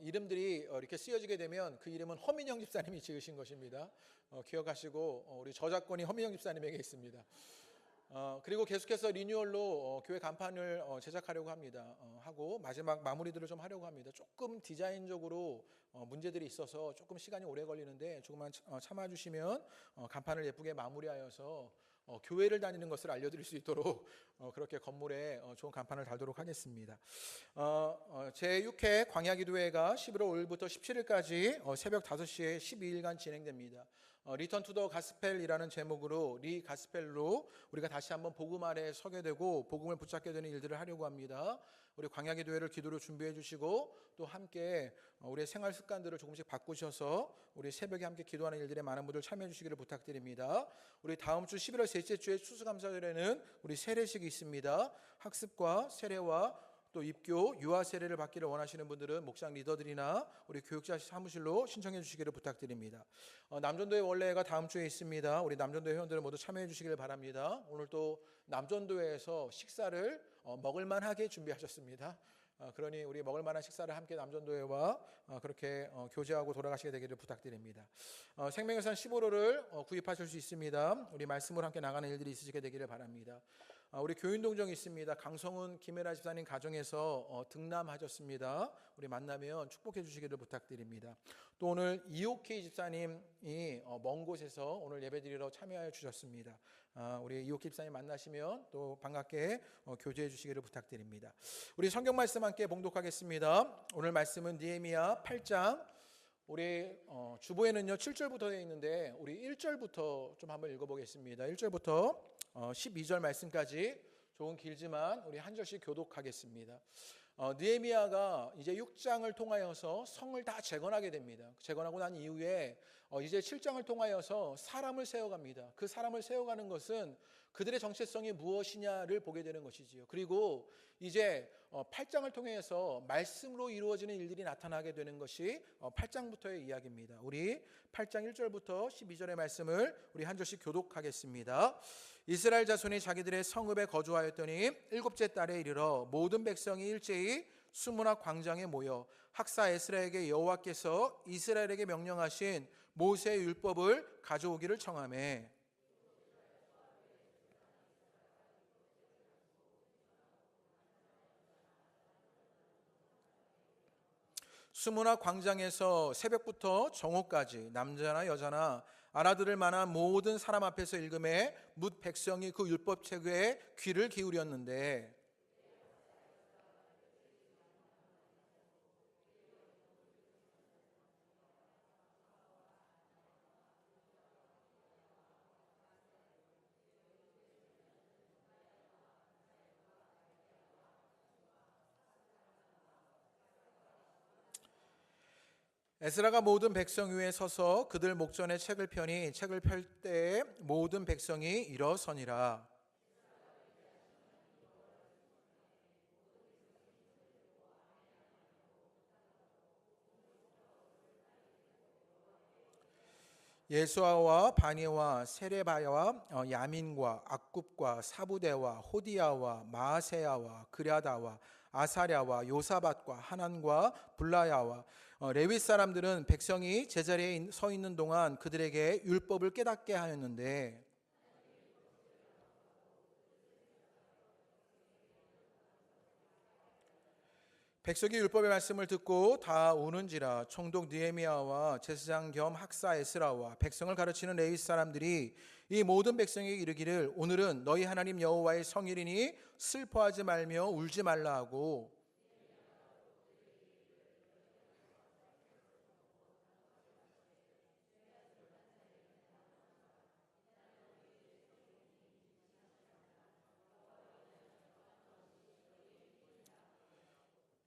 이름들이 이렇게 쓰여지게 되면 그 이름은 허민영 집사님이 지으신 것입니다. 기억하시고 우리 저작권이 허민영 집사님에게 있습니다. 그리고 계속해서 리뉴얼로 교회 간판을 제작하려고 합니다. 하고 마지막 마무리들을 좀 하려고 합니다. 조금 디자인적으로 문제들이 있어서 조금 시간이 오래 걸리는데 조금만 참아주시면 간판을 예쁘게 마무리하여서 교회를 다니는 것을 알려드릴 수 있도록 그렇게 건물에 좋은 간판을 달도록 하겠습니다. 제6회 광야기도회가 11월 5일부터 17일까지 새벽 5시에 12일간 진행됩니다. 리턴 투 더 가스펠이라는 제목으로 리가스펠로 우리가 다시 한번 복음 아래에 서게 되고 복음을 붙잡게 되는 일들을 하려고 합니다. 우리 광야기도회를 기도로 준비해 주시고 또 함께 우리의 생활 습관들을 조금씩 바꾸셔서 우리 새벽에 함께 기도하는 일들에 많은 분들 참여해 주시기를 부탁드립니다. 우리 다음 주 11월 셋째 주에 추수감사절에는 우리 세례식이 있습니다. 학습과 세례와 또 입교, 유아 세례를 받기를 원하시는 분들은 목장 리더들이나 우리 교육자 사무실로 신청해 주시기를 부탁드립니다. 남전도회 원래가 다음 주에 있습니다. 우리 남전도회 회원들 모두 참여해 주시기를 바랍니다. 오늘 또 남전도회에서 식사를 먹을만하게 준비하셨습니다. 그러니 우리 먹을만한 식사를 함께 남전도회와 그렇게 교제하고 돌아가시게 되기를 부탁드립니다. 생명유산 15로를 구입하실 수 있습니다. 우리 말씀으로 함께 나가는 일들이 있으시게 되기를 바랍니다. 우리 교인동정이 있습니다. 강성훈 김혜라 집사님 가정에서 등남하셨습니다. 우리 만나면 축복해 주시기를 부탁드립니다. 또 오늘 이옥희 집사님이 먼 곳에서 오늘 예배드리러 참여하여 주셨습니다. 우리 이옥희 집사님 만나시면 또 반갑게 교제해 주시기를 부탁드립니다. 우리 성경 말씀 함께 봉독하겠습니다. 오늘 말씀은 느헤미야 8장 우리 주보에는요 7절부터 되어 있는데 우리 1절부터 좀 한번 읽어보겠습니다. 1절부터 12절 말씀까지 조금 길지만 우리 한 절씩 교독하겠습니다. 느헤미야가 이제 6장을 통하여서 성을 다 재건하게 됩니다. 재건하고 난 이후에 이제 7장을 통하여서 사람을 세워갑니다. 그 사람을 세워가는 것은 그들의 정체성이 무엇이냐를 보게 되는 것이지요. 그리고 이제 8장을 통해서 말씀으로 이루어지는 일들이 나타나게 되는 것이 8장부터의 이야기입니다. 우리 8장 1절부터 12절의 말씀을 우리 한 절씩 교독하겠습니다. 이스라엘 자손이 자기들의 성읍에 거주하였더니 7째 달에 이르러 모든 백성이 일제히 수문학 광장에 모여 학사 에스라에게 여호와께서 이스라엘에게 명령하신 모세의 율법을 가져오기를 청하매 수문학 광장에서 새벽부터 정오까지 남자나 여자나 알아들을 만한 모든 사람 앞에서 읽음에 뭇 백성이 그 율법책에 귀를 기울였는데 에스라가 모든 백성 위에 서서 그들 목전에 책을 펴니 책을 펼 때에 모든 백성이 일어서니라. 예수아와 바니와 세레바야와 야민과 악굽과 사부대와 호디야와 마아세야와 그랴다와 아사랴와 요사밧과 하난과 블라야와 레위 사람들은 백성이 제자리에 서 있는 동안 그들에게 율법을 깨닫게 하였는데 백성이 율법의 말씀을 듣고 다 우는지라. 총독 느헤미야와 제사장 겸 학사 에스라와 백성을 가르치는 레위 사람들이 이 모든 백성에게 이르기를 오늘은 너희 하나님 여호와의 성일이니 슬퍼하지 말며 울지 말라 하고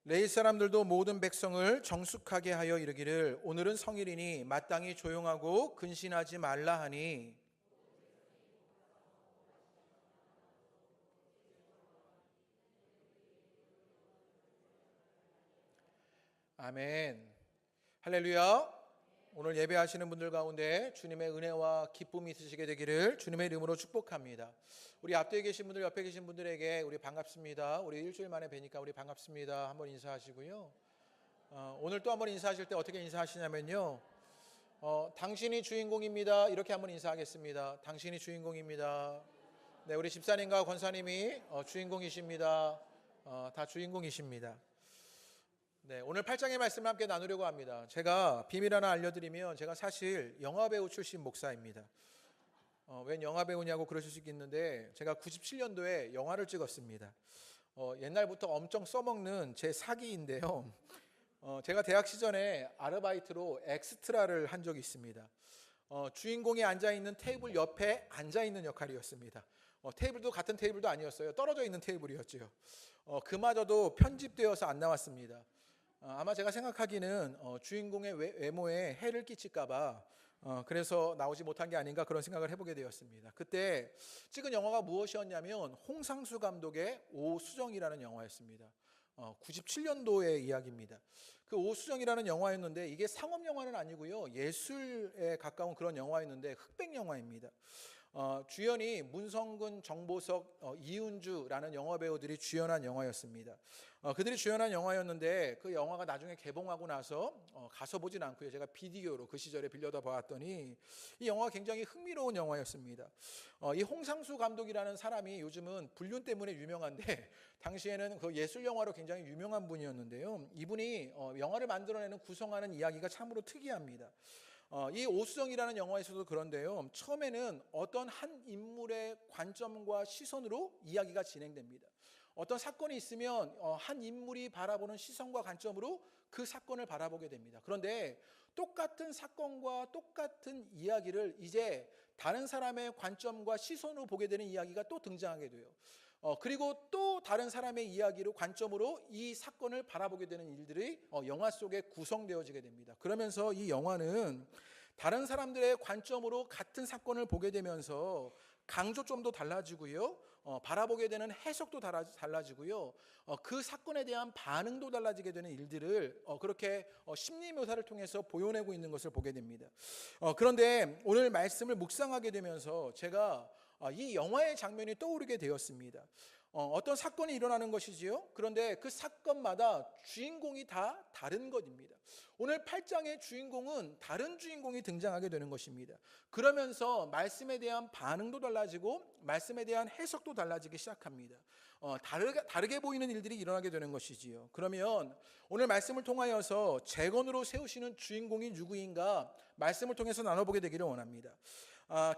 레위 사람들도 모든 백성을 정숙하게 하여 이르기를 오늘은 성일이니 마땅히 조용하고 근신하지 말라 하니 아멘. 할렐루야. 오늘 예배하시는 분들 가운데 주님의 은혜와 기쁨이 있으시게 되기를 주님의 이름으로 축복합니다. 우리 앞뒤에 계신 분들, 옆에 계신 분들에게 우리 반갑습니다. 우리 일주일 만에 뵈니까 우리 반갑습니다. 한번 인사하시고요. 오늘 또 한번 인사하실 때 어떻게 인사하시냐면요. 당신이 주인공입니다. 이렇게 한번 인사하겠습니다. 당신이 주인공입니다. 네, 우리 집사님과 권사님이 주인공이십니다. 다 주인공이십니다. 네, 오늘 8장의 말씀을 함께 나누려고 합니다. 제가 비밀 하나 알려드리면 제가 사실 영화배우 출신 목사입니다. 웬 영화배우냐고 그러실 수 있겠는데 제가 97년도에 영화를 찍었습니다. 옛날부터 엄청 써먹는 제 사기인데요. 제가 대학 시절에 아르바이트로 엑스트라를 한 적이 있습니다. 주인공이 앉아있는 테이블 옆에 앉아있는 역할이었습니다. 테이블도 같은 테이블도 아니었어요. 떨어져 있는 테이블이었죠. 그마저도 편집되어서 안 나왔습니다. 아마 제가 생각하기는 주인공의 외모에 해를 끼칠까봐 그래서 나오지 못한 게 아닌가 그런 생각을 해보게 되었습니다. 그때 찍은 영화가 무엇이었냐면 홍상수 감독의 오수정이라는 영화였습니다. 97년도의 이야기입니다. 그 오수정이라는 영화였는데 이게 상업 영화는 아니고요, 예술에 가까운 그런 영화였는데 흑백 영화입니다. 주연이 문성근, 정보석, 이은주라는 영화 배우들이 주연한 영화였습니다. 그들이 주연한 영화였는데 그 영화가 나중에 개봉하고 나서 가서 보진 않고요, 제가 비디오로 그 시절에 빌려다 보았더니 이 영화가 굉장히 흥미로운 영화였습니다. 이 홍상수 감독이라는 사람이 요즘은 불륜 때문에 유명한데 당시에는 그 예술 영화로 굉장히 유명한 분이었는데요. 이분이 영화를 만들어내는 구성하는 이야기가 참으로 특이합니다. 이 오수정이라는 영화에서도 그런데요, 처음에는 어떤 한 인물의 관점과 시선으로 이야기가 진행됩니다. 어떤 사건이 있으면 한 인물이 바라보는 시선과 관점으로 그 사건을 바라보게 됩니다. 그런데 똑같은 사건과 똑같은 이야기를 이제 다른 사람의 관점과 시선으로 보게 되는 이야기가 또 등장하게 돼요. 그리고 또 다른 사람의 이야기로 관점으로 이 사건을 바라보게 되는 일들이 영화 속에 구성되어지게 됩니다. 그러면서 이 영화는 다른 사람들의 관점으로 같은 사건을 보게 되면서 강조점도 달라지고요, 바라보게 되는 해석도 달라지고요, 그 사건에 대한 반응도 달라지게 되는 일들을 그렇게 심리 묘사를 통해서 보여내고 있는 것을 보게 됩니다. 그런데 오늘 말씀을 묵상하게 되면서 제가 이 영화의 장면이 떠오르게 되었습니다. 어떤 사건이 일어나는 것이지요. 그런데 그 사건마다 주인공이 다 다른 것입니다. 오늘 8장의 주인공은 다른 주인공이 등장하게 되는 것입니다. 그러면서 말씀에 대한 반응도 달라지고 말씀에 대한 해석도 달라지기 시작합니다. 다르게 보이는 일들이 일어나게 되는 것이지요. 그러면 오늘 말씀을 통하여서 재건으로 세우시는 주인공이 누구인가 말씀을 통해서 나눠보게 되기를 원합니다.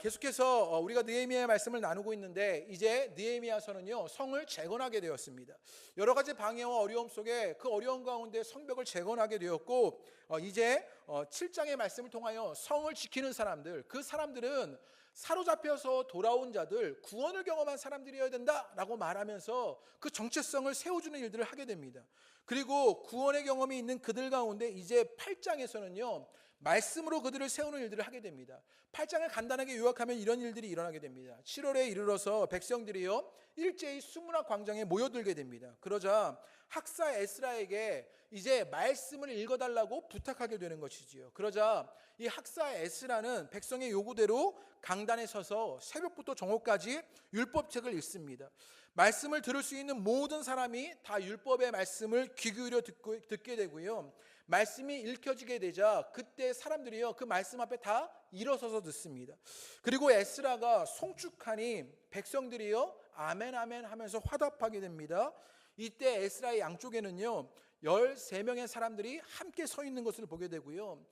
계속해서 우리가 느헤미야의 말씀을 나누고 있는데 이제 느헤미야서는요, 성을 재건하게 되었습니다. 여러 가지 방해와 어려움 속에 그 어려움 가운데 성벽을 재건하게 되었고 이제 7장의 말씀을 통하여 성을 지키는 사람들, 그 사람들은 사로잡혀서 돌아온 자들, 구원을 경험한 사람들이어야 된다라고 말하면서 그 정체성을 세워주는 일들을 하게 됩니다. 그리고 구원의 경험이 있는 그들 가운데 이제 8장에서는요, 말씀으로 그들을 세우는 일들을 하게 됩니다. 8장을 간단하게 요약하면 이런 일들이 일어나게 됩니다. 7월에 이르러서 백성들이요, 일제히 수문학 광장에 모여들게 됩니다. 그러자 학사 에스라에게 이제 말씀을 읽어달라고 부탁하게 되는 것이지요. 그러자 이 학사 에스라는 백성의 요구대로 강단에 서서 새벽부터 정오까지 율법책을 읽습니다. 말씀을 들을 수 있는 모든 사람이 다 율법의 말씀을 귀 기울여 듣게 되고요, 말씀이 읽혀지게 되자 그때 사람들이요, 그 말씀 앞에 다 일어서서 듣습니다. 그리고 에스라가 송축하니 백성들이요, 아멘 아멘 하면서 화답하게 됩니다. 이때 에스라의 양쪽에는요 13명의 사람들이 함께 서 있는 것을 보게 되고요,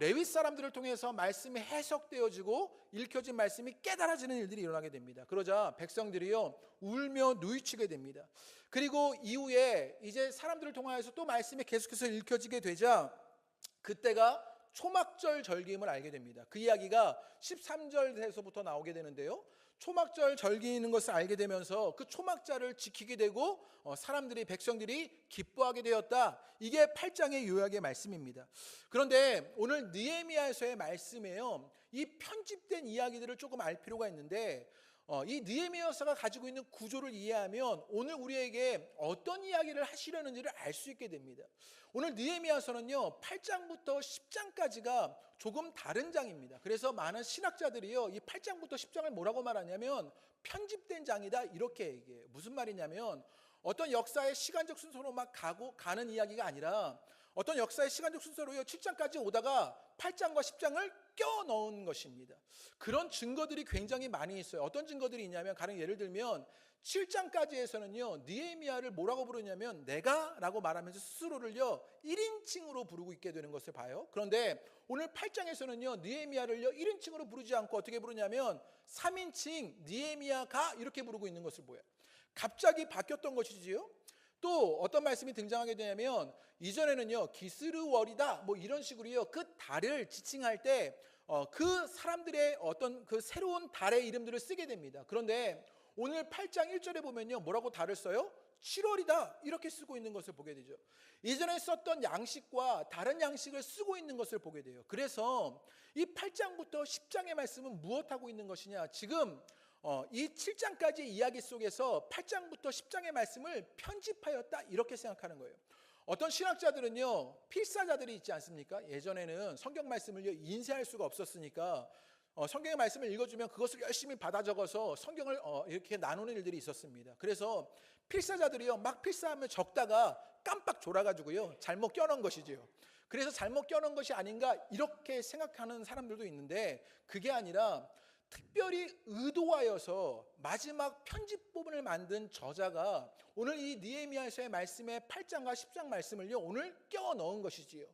레위 사람들을 통해서 말씀이 해석되어지고 읽혀진 말씀이 깨달아지는 일들이 일어나게 됩니다. 그러자 백성들이요 울며 누이치게 됩니다. 그리고 이후에 이제 사람들을 통하여서 또 말씀이 계속해서 읽혀지게 되자 그때가 초막절 절기임을 알게 됩니다. 그 이야기가 13절에서부터 나오게 되는데요, 초막절 절기인 것을 알게 되면서 그 초막절을 지키게 되고 사람들이, 백성들이 기뻐하게 되었다. 이게 8장의 요약의 말씀입니다. 그런데 오늘 느헤미야서의 말씀에요, 이 편집된 이야기들을 조금 알 필요가 있는데 이 느헤미야서가 가지고 있는 구조를 이해하면 오늘 우리에게 어떤 이야기를 하시려는지를 알 수 있게 됩니다. 오늘 느헤미야서는요 8장부터 10장까지가 조금 다른 장입니다. 그래서 많은 신학자들이요 이 8장부터 10장을 뭐라고 말하냐면 편집된 장이다 이렇게 얘기해요. 무슨 말이냐면 어떤 역사의 시간적 순서로 막 가는 이야기가 아니라 어떤 역사의 시간적 순서로요 7장까지 오다가 8장과 10장을 껴넣은 것입니다. 그런 증거들이 굉장히 많이 있어요. 어떤 증거들이 있냐면 가령 예를 들면 7장까지에서는요 느헤미야를 뭐라고 부르냐면 내가 라고 말하면서 스스로를요 1인칭으로 부르고 있게 되는 것을 봐요. 그런데 오늘 8장에서는요 느헤미야를요 1인칭으로 부르지 않고 어떻게 부르냐면 3인칭 느헤미야가 이렇게 부르고 있는 것을 보여요. 갑자기 바뀌었던 것이지요. 또 어떤 말씀이 등장하게 되냐면 이전에는요 기스르월이다 뭐 이런 식으로요 그 달을 지칭할 때 그 사람들의 어떤 그 새로운 달의 이름들을 쓰게 됩니다. 그런데 오늘 8장 1절에 보면요 뭐라고 달을 써요? 7월이다 이렇게 쓰고 있는 것을 보게 되죠. 이전에 썼던 양식과 다른 양식을 쓰고 있는 것을 보게 돼요. 그래서 이 8장부터 10장의 말씀은 무엇하고 있는 것이냐, 지금 이 7장까지 이야기 속에서 8장부터 10장의 말씀을 편집하였다 이렇게 생각하는 거예요. 어떤 신학자들은요 필사자들이 있지 않습니까? 예전에는 성경 말씀을 인쇄할 수가 없었으니까 성경의 말씀을 읽어주면 그것을 열심히 받아 적어서 성경을 이렇게 나누는 일들이 있었습니다. 그래서 필사자들이요 막 필사하면 적다가 깜빡 졸아가지고요 잘못 껴놓은 것이지요. 그래서 잘못 껴놓은 것이 아닌가 이렇게 생각하는 사람들도 있는데 그게 아니라 특별히 의도하여서 마지막 편집 부분을 만든 저자가 오늘 이 느헤미야서의 말씀의 8장과 10장 말씀을요 오늘 껴 넣은 것이지요.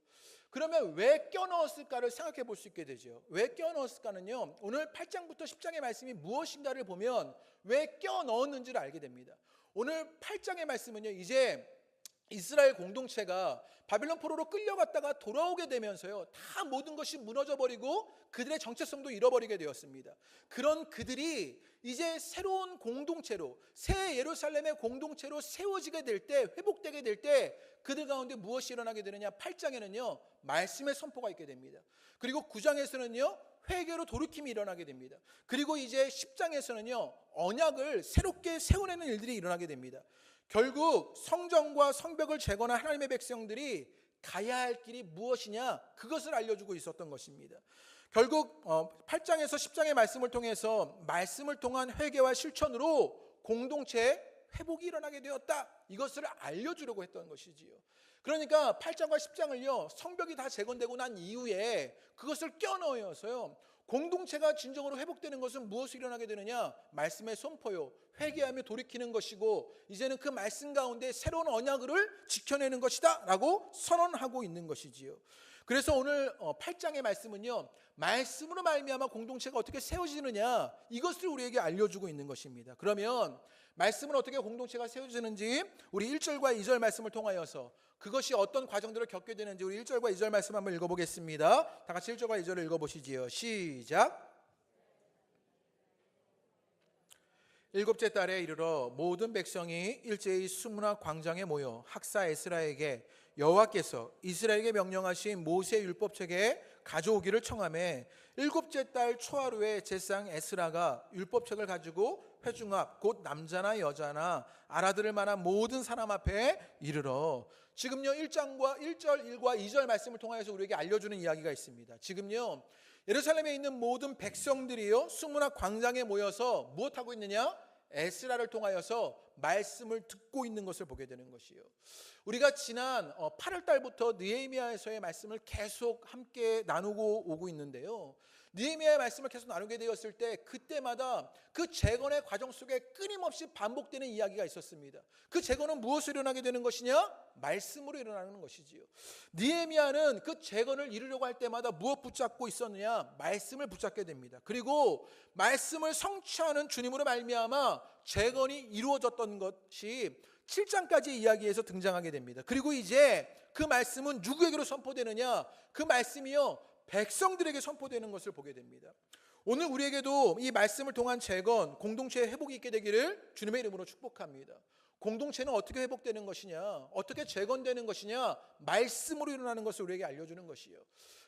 그러면 왜 껴 넣었을까를 생각해 볼 수 있게 되죠. 왜 껴 넣었을까는요 오늘 8장부터 10장의 말씀이 무엇인가를 보면 왜 껴 넣었는지를 알게 됩니다. 오늘 8장의 말씀은요 이제 이스라엘 공동체가 바빌론 포로로 끌려갔다가 돌아오게 되면서요 다 모든 것이 무너져 버리고 그들의 정체성도 잃어버리게 되었습니다. 그런 그들이 이제 새로운 공동체로 새 예루살렘의 공동체로 세워지게 될 때, 회복되게 될 때 그들 가운데 무엇이 일어나게 되느냐, 8장에는요 말씀의 선포가 있게 됩니다. 그리고 9장에서는요 회개로 돌이킴이 일어나게 됩니다. 그리고 이제 10장에서는요 언약을 새롭게 세워내는 일들이 일어나게 됩니다. 결국 성전과 성벽을 재건한 하나님의 백성들이 가야 할 길이 무엇이냐 그것을 알려주고 있었던 것입니다. 결국 8장에서 10장의 말씀을 통해서 말씀을 통한 회개와 실천으로 공동체의 회복이 일어나게 되었다 이것을 알려주려고 했던 것이지요. 그러니까 8장과 10장을요 성벽이 다 재건되고 난 이후에 그것을 껴넣어서요 공동체가 진정으로 회복되는 것은 무엇이 일어나게 되느냐, 말씀의 선포요 회개하며 돌이키는 것이고 이제는 그 말씀 가운데 새로운 언약을 지켜내는 것이다 라고 선언하고 있는 것이지요. 그래서 오늘 8장의 말씀은요 말씀으로 말미암아 공동체가 어떻게 세워지느냐 이것을 우리에게 알려주고 있는 것입니다. 그러면 말씀은 어떻게 공동체가 세워지는지 우리 1절과 2절 말씀을 통하여서 그것이 어떤 과정들을 겪게 되는지 우리 1절과 2절 말씀 한번 읽어보겠습니다. 다 같이 1절과 2절을 읽어보시지요. 시작. 일곱째 달에 이르러 모든 백성이 일제히 수문학 광장에 모여 학사 에스라에게 여호와께서 이스라엘에게 명령하신 모세 율법책에 가져오기를 청하매 일곱째 달 초하루에 제사장 에스라가 율법책을 가지고 회중 앞 곧 남자나 여자나 알아들을 만한 모든 사람 앞에 이르러. 지금요 1장과 1절 1과 2절 말씀을 통하여서 우리에게 알려주는 이야기가 있습니다. 지금요 예루살렘에 있는 모든 백성들이요 수문학 광장에 모여서 무엇하고 있느냐, 에스라를 통하여서 말씀을 듣고 있는 것을 보게 되는 것이요. 우리가 지난 8월 달부터 느헤미야에서의 말씀을 계속 함께 나누고 오고 있는데요, 느헤미야의 말씀을 계속 나누게 되었을 때 그때마다 그 재건의 과정 속에 끊임없이 반복되는 이야기가 있었습니다. 그 재건은 무엇으로 일어나게 되는 것이냐? 말씀으로 일어나는 것이지요. 느헤미야는 그 재건을 이루려고 할 때마다 무엇 붙잡고 있었느냐? 말씀을 붙잡게 됩니다. 그리고 말씀을 성취하는 주님으로 말미암아 재건이 이루어졌던 것이 7장까지 이야기에서 등장하게 됩니다. 그리고 이제 그 말씀은 누구에게로 선포되느냐? 그 말씀이요 백성들에게 선포되는 것을 보게 됩니다. 오늘 우리에게도 이 말씀을 통한 재건, 공동체의 회복이 있게 되기를 주님의 이름으로 축복합니다. 공동체는 어떻게 회복되는 것이냐, 어떻게 재건되는 것이냐, 말씀으로 일어나는 것을 우리에게 알려주는 것이요.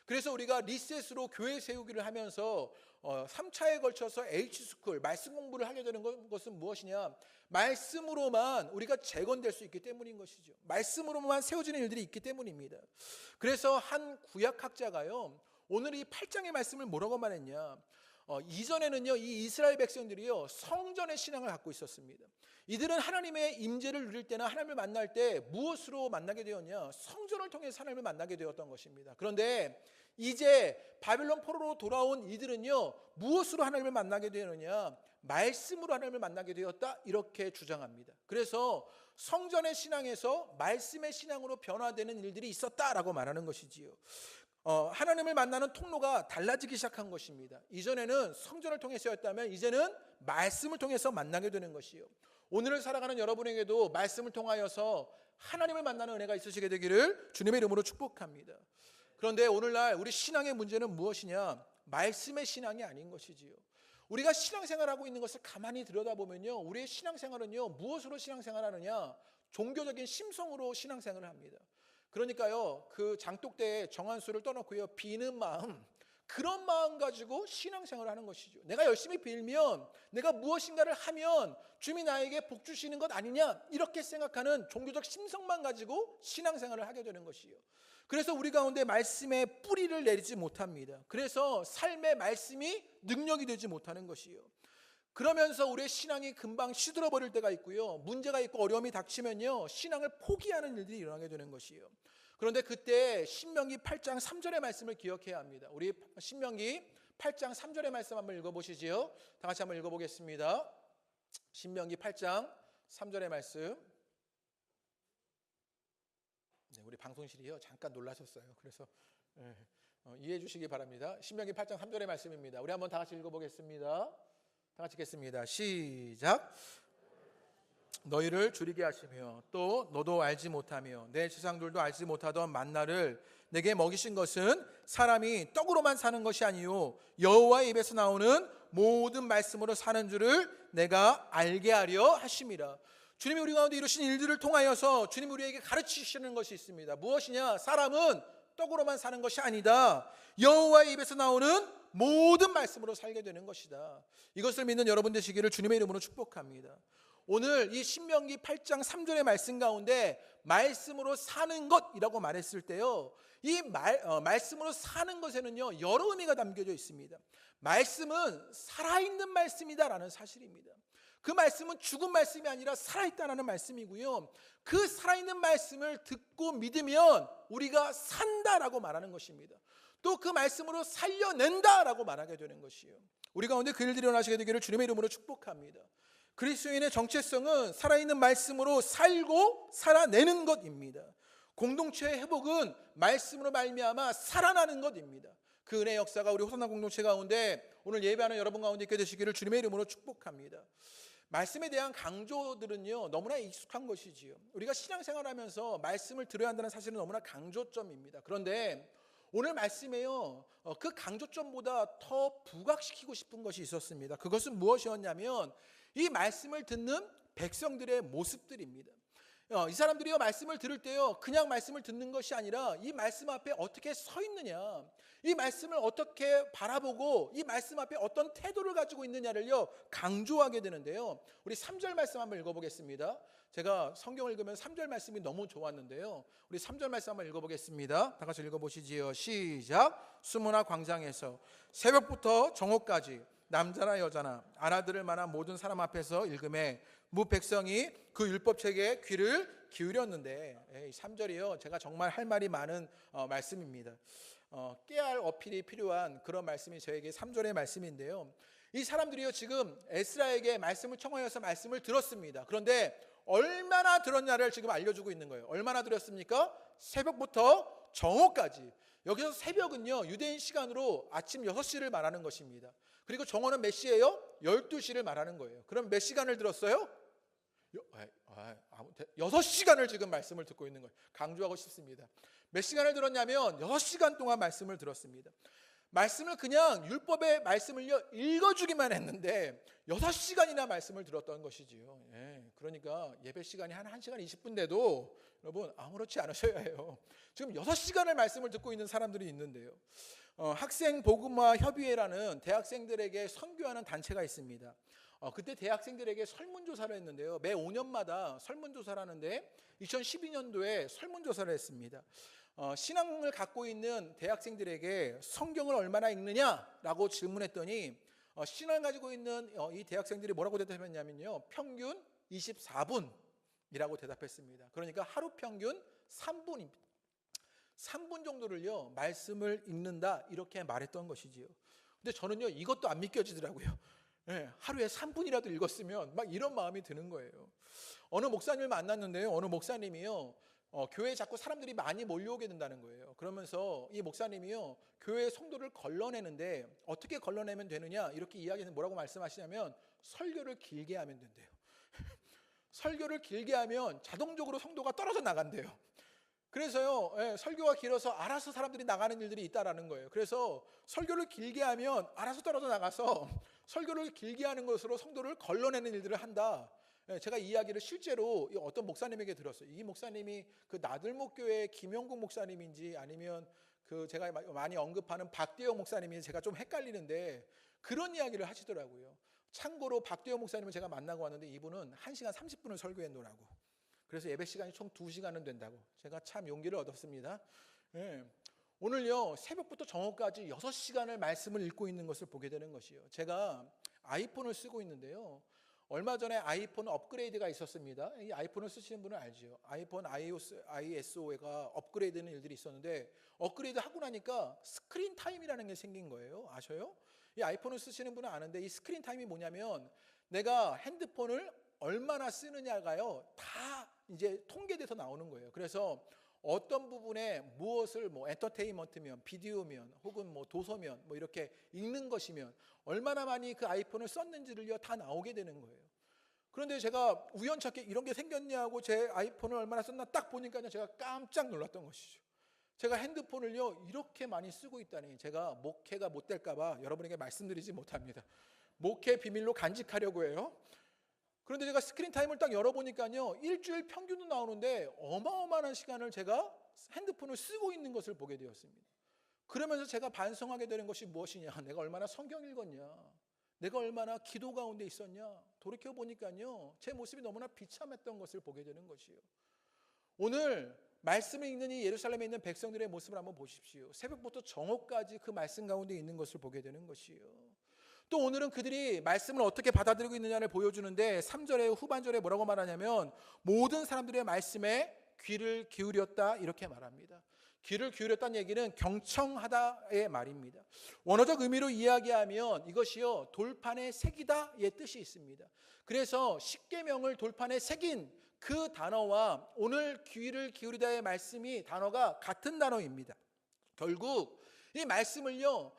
그래서 우리가 리셋으로 교회 세우기를 하면서 3차에 걸쳐서 H스쿨, 말씀 공부를 하게 되는 것은 무엇이냐, 말씀으로만 우리가 재건될 수 있기 때문인 것이죠. 말씀으로만 세워지는 일들이 있기 때문입니다. 그래서 한 구약학자가요 오늘 이 8장의 말씀을 뭐라고 말했냐, 이전에는요, 이 이스라엘 백성들이요, 성전의 신앙을 갖고 있었습니다. 이들은 하나님의 임재를 누릴 때나 하나님을 만날 때 무엇으로 만나게 되었냐? 성전을 통해서 하나님을 만나게 되었던 것입니다. 그런데 이제 바빌론 포로로 돌아온 이들은요, 무엇으로 하나님을 만나게 되느냐? 말씀으로 하나님을 만나게 되었다, 이렇게 주장합니다. 그래서 성전의 신앙에서 말씀의 신앙으로 변화되는 일들이 있었다라고 말하는 것이지요. 하나님을 만나는 통로가 달라지기 시작한 것입니다. 이전에는 성전을 통해서였다면 이제는 말씀을 통해서 만나게 되는 것이요. 오늘을 살아가는 여러분에게도 말씀을 통하여서 하나님을 만나는 은혜가 있으시게 되기를 주님의 이름으로 축복합니다. 그런데 오늘날 우리 신앙의 문제는 무엇이냐? 말씀의 신앙이 아닌 것이지요. 우리가 신앙생활하고 있는 것을 가만히 들여다보면요, 우리의 신앙생활은요, 무엇으로 신앙생활하느냐? 종교적인 심성으로 신앙생활을 합니다. 그러니까요, 그 장독대에 정한수를 떠놓고요, 비는 마음, 그런 마음 가지고 신앙생활을 하는 것이죠. 내가 열심히 빌면, 내가 무엇인가를 하면 주님이 나에게 복 주시는 것 아니냐, 이렇게 생각하는 종교적 심성만 가지고 신앙생활을 하게 되는 것이요. 그래서 우리 가운데 말씀의 뿌리를 내리지 못합니다. 그래서 삶의 말씀이 능력이 되지 못하는 것이요. 그러면서 우리의 신앙이 금방 시들어 버릴 때가 있고요, 문제가 있고 어려움이 닥치면요, 신앙을 포기하는 일들이 일어나게 되는 것이요. 그런데 그때 신명기 8장 3절의 말씀을 기억해야 합니다. 우리 신명기 8장 3절의 말씀 한번 읽어보시지요. 다 같이 한번 읽어보겠습니다. 신명기 8장 3절의 말씀. 네, 우리 방송실이요, 잠깐 놀라셨어요. 그래서 이해해 주시기 바랍니다. 신명기 8장 3절의 말씀입니다. 우리 한번 다 같이 읽어보겠습니다. 다 같이 읽겠습니다. 시작. 너희를 줄이게 하시며 또 너도 알지 못하며 내 조상들도 알지 못하던 만나를 내게 먹이신 것은 사람이 떡으로만 사는 것이 아니요 여호와의 입에서 나오는 모든 말씀으로 사는 줄을 내가 알게 하려 하심이라. 주님이 우리 가운데 이루신 일들을 통하여서 주님이 우리에게 가르치시는 것이 있습니다. 무엇이냐? 사람은 떡으로만 사는 것이 아니다. 여호와의 입에서 나오는 모든 말씀으로 살게 되는 것이다. 이것을 믿는 여러분 되시기를 주님의 이름으로 축복합니다. 오늘 이 신명기 8장 3절의 말씀 가운데 말씀으로 사는 것이라고 말했을 때요, 이 말씀으로 사는 것에는요, 여러 의미가 담겨져 있습니다. 말씀은 살아있는 말씀이다라는 사실입니다. 그 말씀은 죽은 말씀이 아니라 살아있다라는 말씀이고요, 그 살아있는 말씀을 듣고 믿으면 우리가 산다라고 말하는 것입니다. 또 그 말씀으로 살려낸다라고 말하게 되는 것이에요. 우리 가운데 그 일들이 일어나시게 되기를 주님의 이름으로 축복합니다. 그리스도인의 정체성은 살아있는 말씀으로 살고 살아내는 것입니다. 공동체의 회복은 말씀으로 말미암아 살아나는 것입니다. 그 은혜의 역사가 우리 호산나 공동체 가운데 오늘 예배하는 여러분 가운데 있게 되시기를 주님의 이름으로 축복합니다. 말씀에 대한 강조들은요, 너무나 익숙한 것이지요. 우리가 신앙생활하면서 말씀을 들어야 한다는 사실은 너무나 강조점입니다. 그런데 오늘 말씀에요, 그 강조점보다 더 부각시키고 싶은 것이 있었습니다. 그것은 무엇이었냐면 이 말씀을 듣는 백성들의 모습들입니다. 이 사람들이요, 말씀을 들을 때요, 그냥 말씀을 듣는 것이 아니라 이 말씀 앞에 어떻게 서 있느냐, 이 말씀을 어떻게 바라보고 이 말씀 앞에 어떤 태도를 가지고 있느냐를요, 강조하게 되는데요. 우리 3절 말씀 한번 읽어보겠습니다. 제가 성경을 읽으면 3절 말씀이 너무 좋았는데요, 우리 3절 말씀 한번 읽어보겠습니다. 다 같이 읽어보시지요. 시작. 수문화 광장에서 새벽부터 정오까지 남자나 여자나 알아들을 만한 모든 사람 앞에서 읽음에 무 백성이 그 율법책에 귀를 기울였는데, 3절이요, 제가 정말 할 말이 많은 말씀입니다. 깨알 어필이 필요한 그런 말씀이 저에게 3절의 말씀인데요, 이 사람들이요, 지금 에스라에게 말씀을 청하여서 말씀을 들었습니다. 그런데 얼마나 들었냐를 지금 알려주고 있는 거예요. 얼마나 들었습니까? 새벽부터 정오까지. 여기서 새벽은요, 유대인 시간으로 아침 6시를 말하는 것입니다. 그리고 정오는 몇 시예요? 12시를 말하는 거예요. 그럼 몇 시간을 들었어요? 6시간을 지금 말씀을 듣고 있는 거예요. 강조하고 싶습니다. 몇 시간을 들었냐면 6시간 동안 말씀을 들었습니다. 말씀을 그냥 율법의 말씀을 읽어주기만 했는데 6시간이나 말씀을 들었던 것이지요. 그러니까 예배 시간이 한 1시간 20분 돼도 여러분 아무렇지 않으셔야 해요. 지금 6시간을 말씀을 듣고 있는 사람들이 있는데요, 학생 복음화 협의회라는 대학생들에게 선교하는 단체가 있습니다. 그때 대학생들에게 설문조사를 했는데요, 매 5년마다 설문조사를 하는데 2012년도에 설문조사를 했습니다. 신앙을 갖고 있는 대학생들에게 성경을 얼마나 읽느냐라고 질문했더니 신앙을 가지고 있는 이 대학생들이 뭐라고 대답했냐면요, 평균 24분이라고 대답했습니다. 그러니까 하루 평균 3분입니다. 3분 정도를요 말씀을 읽는다 이렇게 말했던 것이지요. 근데 저는요 이것도 안 믿겨지더라고요. 하루에 3분이라도 읽었으면 막 이런 마음이 드는 거예요. 어느 목사님을 만났는데요, 어느 목사님이요 교회에 자꾸 사람들이 많이 몰려오게 된다는 거예요. 그러면서 이 목사님이요 교회 성도를 걸러내는데 어떻게 걸러내면 되느냐 이렇게 이야기는 뭐라고 말씀하시냐면 설교를 길게 하면 된대요. 설교를 길게 하면 자동적으로 성도가 떨어져 나간대요. 그래서요 설교가 길어서 알아서 사람들이 나가는 일들이 있다라는 거예요. 그래서 설교를 길게 하면 알아서 떨어져 나가서 설교를 길게 하는 것으로 성도를 걸러내는 일들을 한다. 제가 이 이야기를 실제로 어떤 목사님에게 들었어요. 이 목사님이 그 나들목교회 김영국 목사님인지 아니면 그 제가 많이 언급하는 박대영 목사님인지 제가 좀 헷갈리는데 그런 이야기를 하시더라고요. 참고로 박대영 목사님을 제가 만나고 왔는데 이분은 1시간 30분을 설교했노라고. 그래서 예배 시간이 총 2시간은 된다고. 제가 참 용기를 얻었습니다. 오늘요 새벽부터 정오까지 6시간을 말씀을 읽고 있는 것을 보게 되는 것이요. 제가 아이폰을 쓰고 있는데요, 얼마 전에 아이폰 업그레이드가 있었습니다. 이 아이폰을 쓰시는 분은 알죠. 아이폰 iOS가 업그레이드되는 일들이 있었는데 업그레이드 하고 나니까 스크린 타임이라는 게 생긴 거예요. 아셔요? 이 아이폰을 쓰시는 분은 아는데 이 스크린 타임이 뭐냐면 내가 핸드폰을 얼마나 쓰느냐가요 다 이제 통계돼서 나오는 거예요. 그래서 어떤 부분에 무엇을 엔터테인먼트면, 비디오면, 혹은 도서면, 이렇게 읽는 것이면 얼마나 많이 그 아이폰을 썼는지를요 다 나오게 되는 거예요. 그런데 제가 우연찮게 이런 게 생겼냐고 제 아이폰을 얼마나 썼나 딱 보니까요 제가 깜짝 놀랐던 것이죠. 제가 핸드폰을요 이렇게 많이 쓰고 있다니. 제가 목회가 못 될까봐 여러분에게 말씀드리지 못합니다. 목회 비밀로 간직하려고 해요. 그런데 제가 스크린 타임을 딱 열어보니까요 일주일 평균도 나오는데 어마어마한 시간을 제가 핸드폰을 쓰고 있는 것을 보게 되었습니다. 그러면서 제가 반성하게 되는 것이 무엇이냐, 내가 얼마나 성경 읽었냐, 내가 얼마나 기도 가운데 있었냐. 돌이켜보니까요 제 모습이 너무나 비참했던 것을 보게 되는 것이요. 오늘 말씀을 읽는 이 예루살렘에 있는 백성들의 모습을 한번 보십시오. 새벽부터 정오까지 그 말씀 가운데 있는 것을 보게 되는 것이요. 또 오늘은 그들이 말씀을 어떻게 받아들이고 있느냐를 보여주는데 3절의 후반절에 뭐라고 말하냐면 모든 사람들의 말씀에 귀를 기울였다 이렇게 말합니다. 귀를 기울였다는 얘기는 경청하다의 말입니다. 원어적 의미로 이야기하면 이것이요 돌판에 새기다의 뜻이 있습니다. 그래서 십계명을 돌판에 새긴 그 단어와 오늘 귀를 기울이다의 말씀이 단어가 같은 단어입니다. 결국 이 말씀을요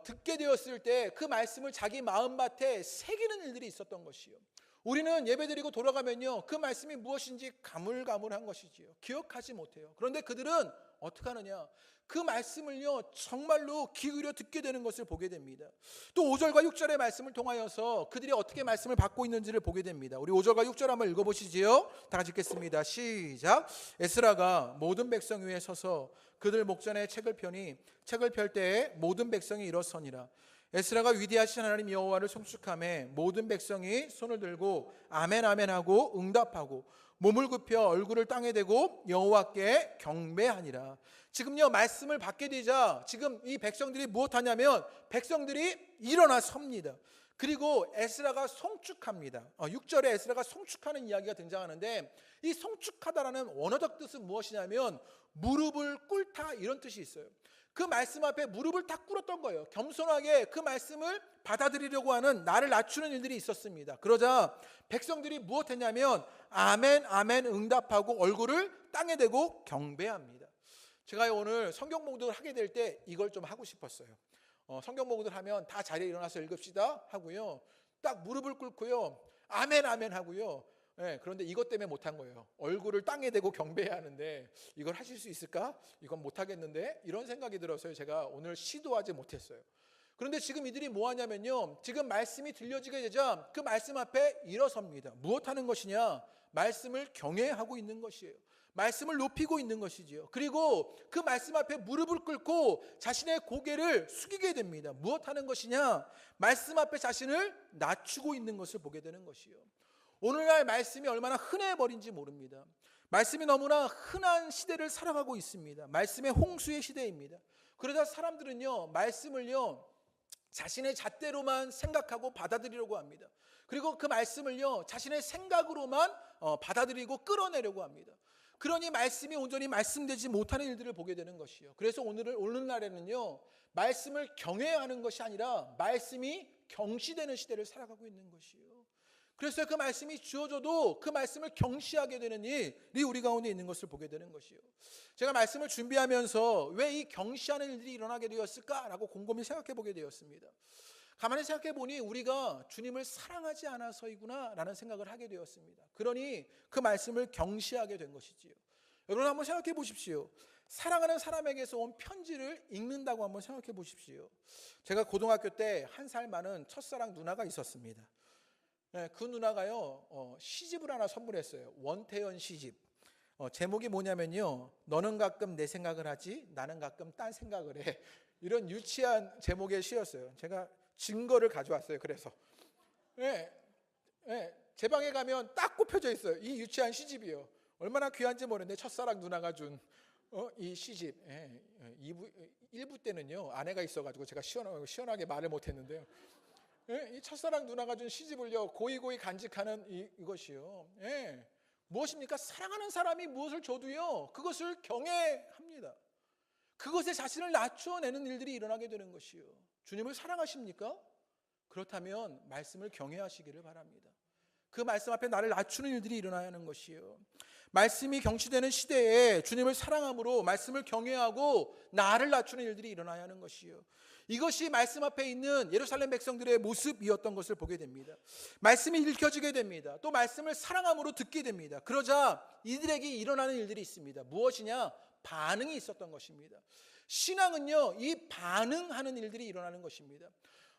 듣게 되었을 때 그 말씀을 자기 마음밭에 새기는 일들이 있었던 것이요. 우리는 예배드리고 돌아가면요 그 말씀이 무엇인지 가물가물한 것이지요. 기억하지 못해요. 그런데 그들은 어떻게 하느냐, 그 말씀을요 정말로 기울여 듣게 되는 것을 보게 됩니다. 또 5절과 6절의 말씀을 통하여서 그들이 어떻게 말씀을 받고 있는지를 보게 됩니다. 우리 5절과 6절 한번 읽어보시지요. 다 같이 읽겠습니다. 시작. 에스라가 모든 백성 위에 서서 그들 목전에 책을 펴니 책을 펼 때에 모든 백성이 일어서니라. 에스라가 위대하신 하나님 여호와를 송축하며 모든 백성이 손을 들고 아멘 아멘 하고 응답하고 몸을 굽혀 얼굴을 땅에 대고 여호와께 경배하니라. 지금요 말씀을 받게 되자 지금 이 백성들이 무엇하냐면 백성들이 일어나 섭니다. 그리고 에스라가 송축합니다. 6절에 에스라가 송축하는 이야기가 등장하는데 이 송축하다라는 원어적 뜻은 무엇이냐면 무릎을 꿇다 이런 뜻이 있어요. 그 말씀 앞에 무릎을 딱 꿇었던 거예요. 겸손하게 그 말씀을 받아들이려고 하는 나를 낮추는 일들이 있었습니다. 그러자 백성들이 무엇했냐면 아멘 아멘 응답하고 얼굴을 땅에 대고 경배합니다. 제가 오늘 성경 봉독을 하게 될 때 이걸 좀 하고 싶었어요. 성경 봉독을 하면 다 자리에 일어나서 읽읍시다 하고요, 딱 무릎을 꿇고요 아멘 아멘 하고요. 그런데 이것 때문에 못한 거예요. 얼굴을 땅에 대고 경배해야 하는데 이걸 하실 수 있을까? 이건 못하겠는데 이런 생각이 들어서요 제가 오늘 시도하지 못했어요. 그런데 지금 이들이 뭐 하냐면요 지금 말씀이 들려지게 되자 그 말씀 앞에 일어섭니다. 무엇하는 것이냐, 말씀을 경외하고 있는 것이에요. 말씀을 높이고 있는 것이지요. 그리고 그 말씀 앞에 무릎을 꿇고 자신의 고개를 숙이게 됩니다. 무엇하는 것이냐, 말씀 앞에 자신을 낮추고 있는 것을 보게 되는 것이요. 오늘날 말씀이 얼마나 흔해버린지 모릅니다. 말씀이 너무나 흔한 시대를 살아가고 있습니다. 말씀의 홍수의 시대입니다. 그러다 사람들은요 말씀을요 자신의 잣대로만 생각하고 받아들이려고 합니다. 그리고 그 말씀을요, 자신의 생각으로만 받아들이고 끌어내려고 합니다. 그러니 말씀이 온전히 말씀되지 못하는 일들을 보게 되는 것이요. 그래서 오늘날에는요, 말씀을 경외하는 것이 아니라 말씀이 경시되는 시대를 살아가고 있는 것이요. 그래서 그 말씀이 주어져도 그 말씀을 경시하게 되는 일이 우리 가운데 있는 것을 보게 되는 것이요. 제가 말씀을 준비하면서 왜 이 경시하는 일들이 일어나게 되었을까라고 곰곰이 생각해 보게 되었습니다. 가만히 생각해 보니 우리가 주님을 사랑하지 않아서이구나 라는 생각을 하게 되었습니다. 그러니 그 말씀을 경시하게 된 것이지요. 여러분 한번 생각해 보십시오. 사랑하는 사람에게서 온 편지를 읽는다고 한번 생각해 보십시오. 제가 고등학교 때 1살 많은 첫사랑 누나가 있었습니다. 그 누나가요, 시집을 하나 선물했어요. 원태연 시집. 제목이 뭐냐면요, 너는 가끔 내 생각을 하지 나는 가끔 딴 생각을 해. 이런 유치한 제목의 시였어요. 제가 증거를 가져왔어요. 그래서 제 방에 가면 딱 꼽혀져 있어요. 이 유치한 시집이요. 얼마나 귀한지 모르는데 첫사랑 누나가 준 이 시집. 1부 때는요, 아내가 있어가지고 제가 시원하게 말을 못했는데요. 이 첫사랑 누나가 준 시집을요, 고이고이 간직하는 이것이요. 무엇입니까? 사랑하는 사람이 무엇을 줘도요, 그것을 경외합니다. 그것에 자신을 낮춰내는 일들이 일어나게 되는 것이요. 주님을 사랑하십니까? 그렇다면 말씀을 경외하시기를 바랍니다. 그 말씀 앞에 나를 낮추는 일들이 일어나야 하는 것이요. 말씀이 경시되는 시대에 주님을 사랑함으로 말씀을 경외하고 나를 낮추는 일들이 일어나야 하는 것이요. 이것이 말씀 앞에 있는 예루살렘 백성들의 모습이었던 것을 보게 됩니다. 말씀이 읽혀지게 됩니다. 또 말씀을 사랑함으로 듣게 됩니다. 그러자 이들에게 일어나는 일들이 있습니다. 무엇이냐? 반응이 있었던 것입니다. 신앙은요, 이 반응하는 일들이 일어나는 것입니다.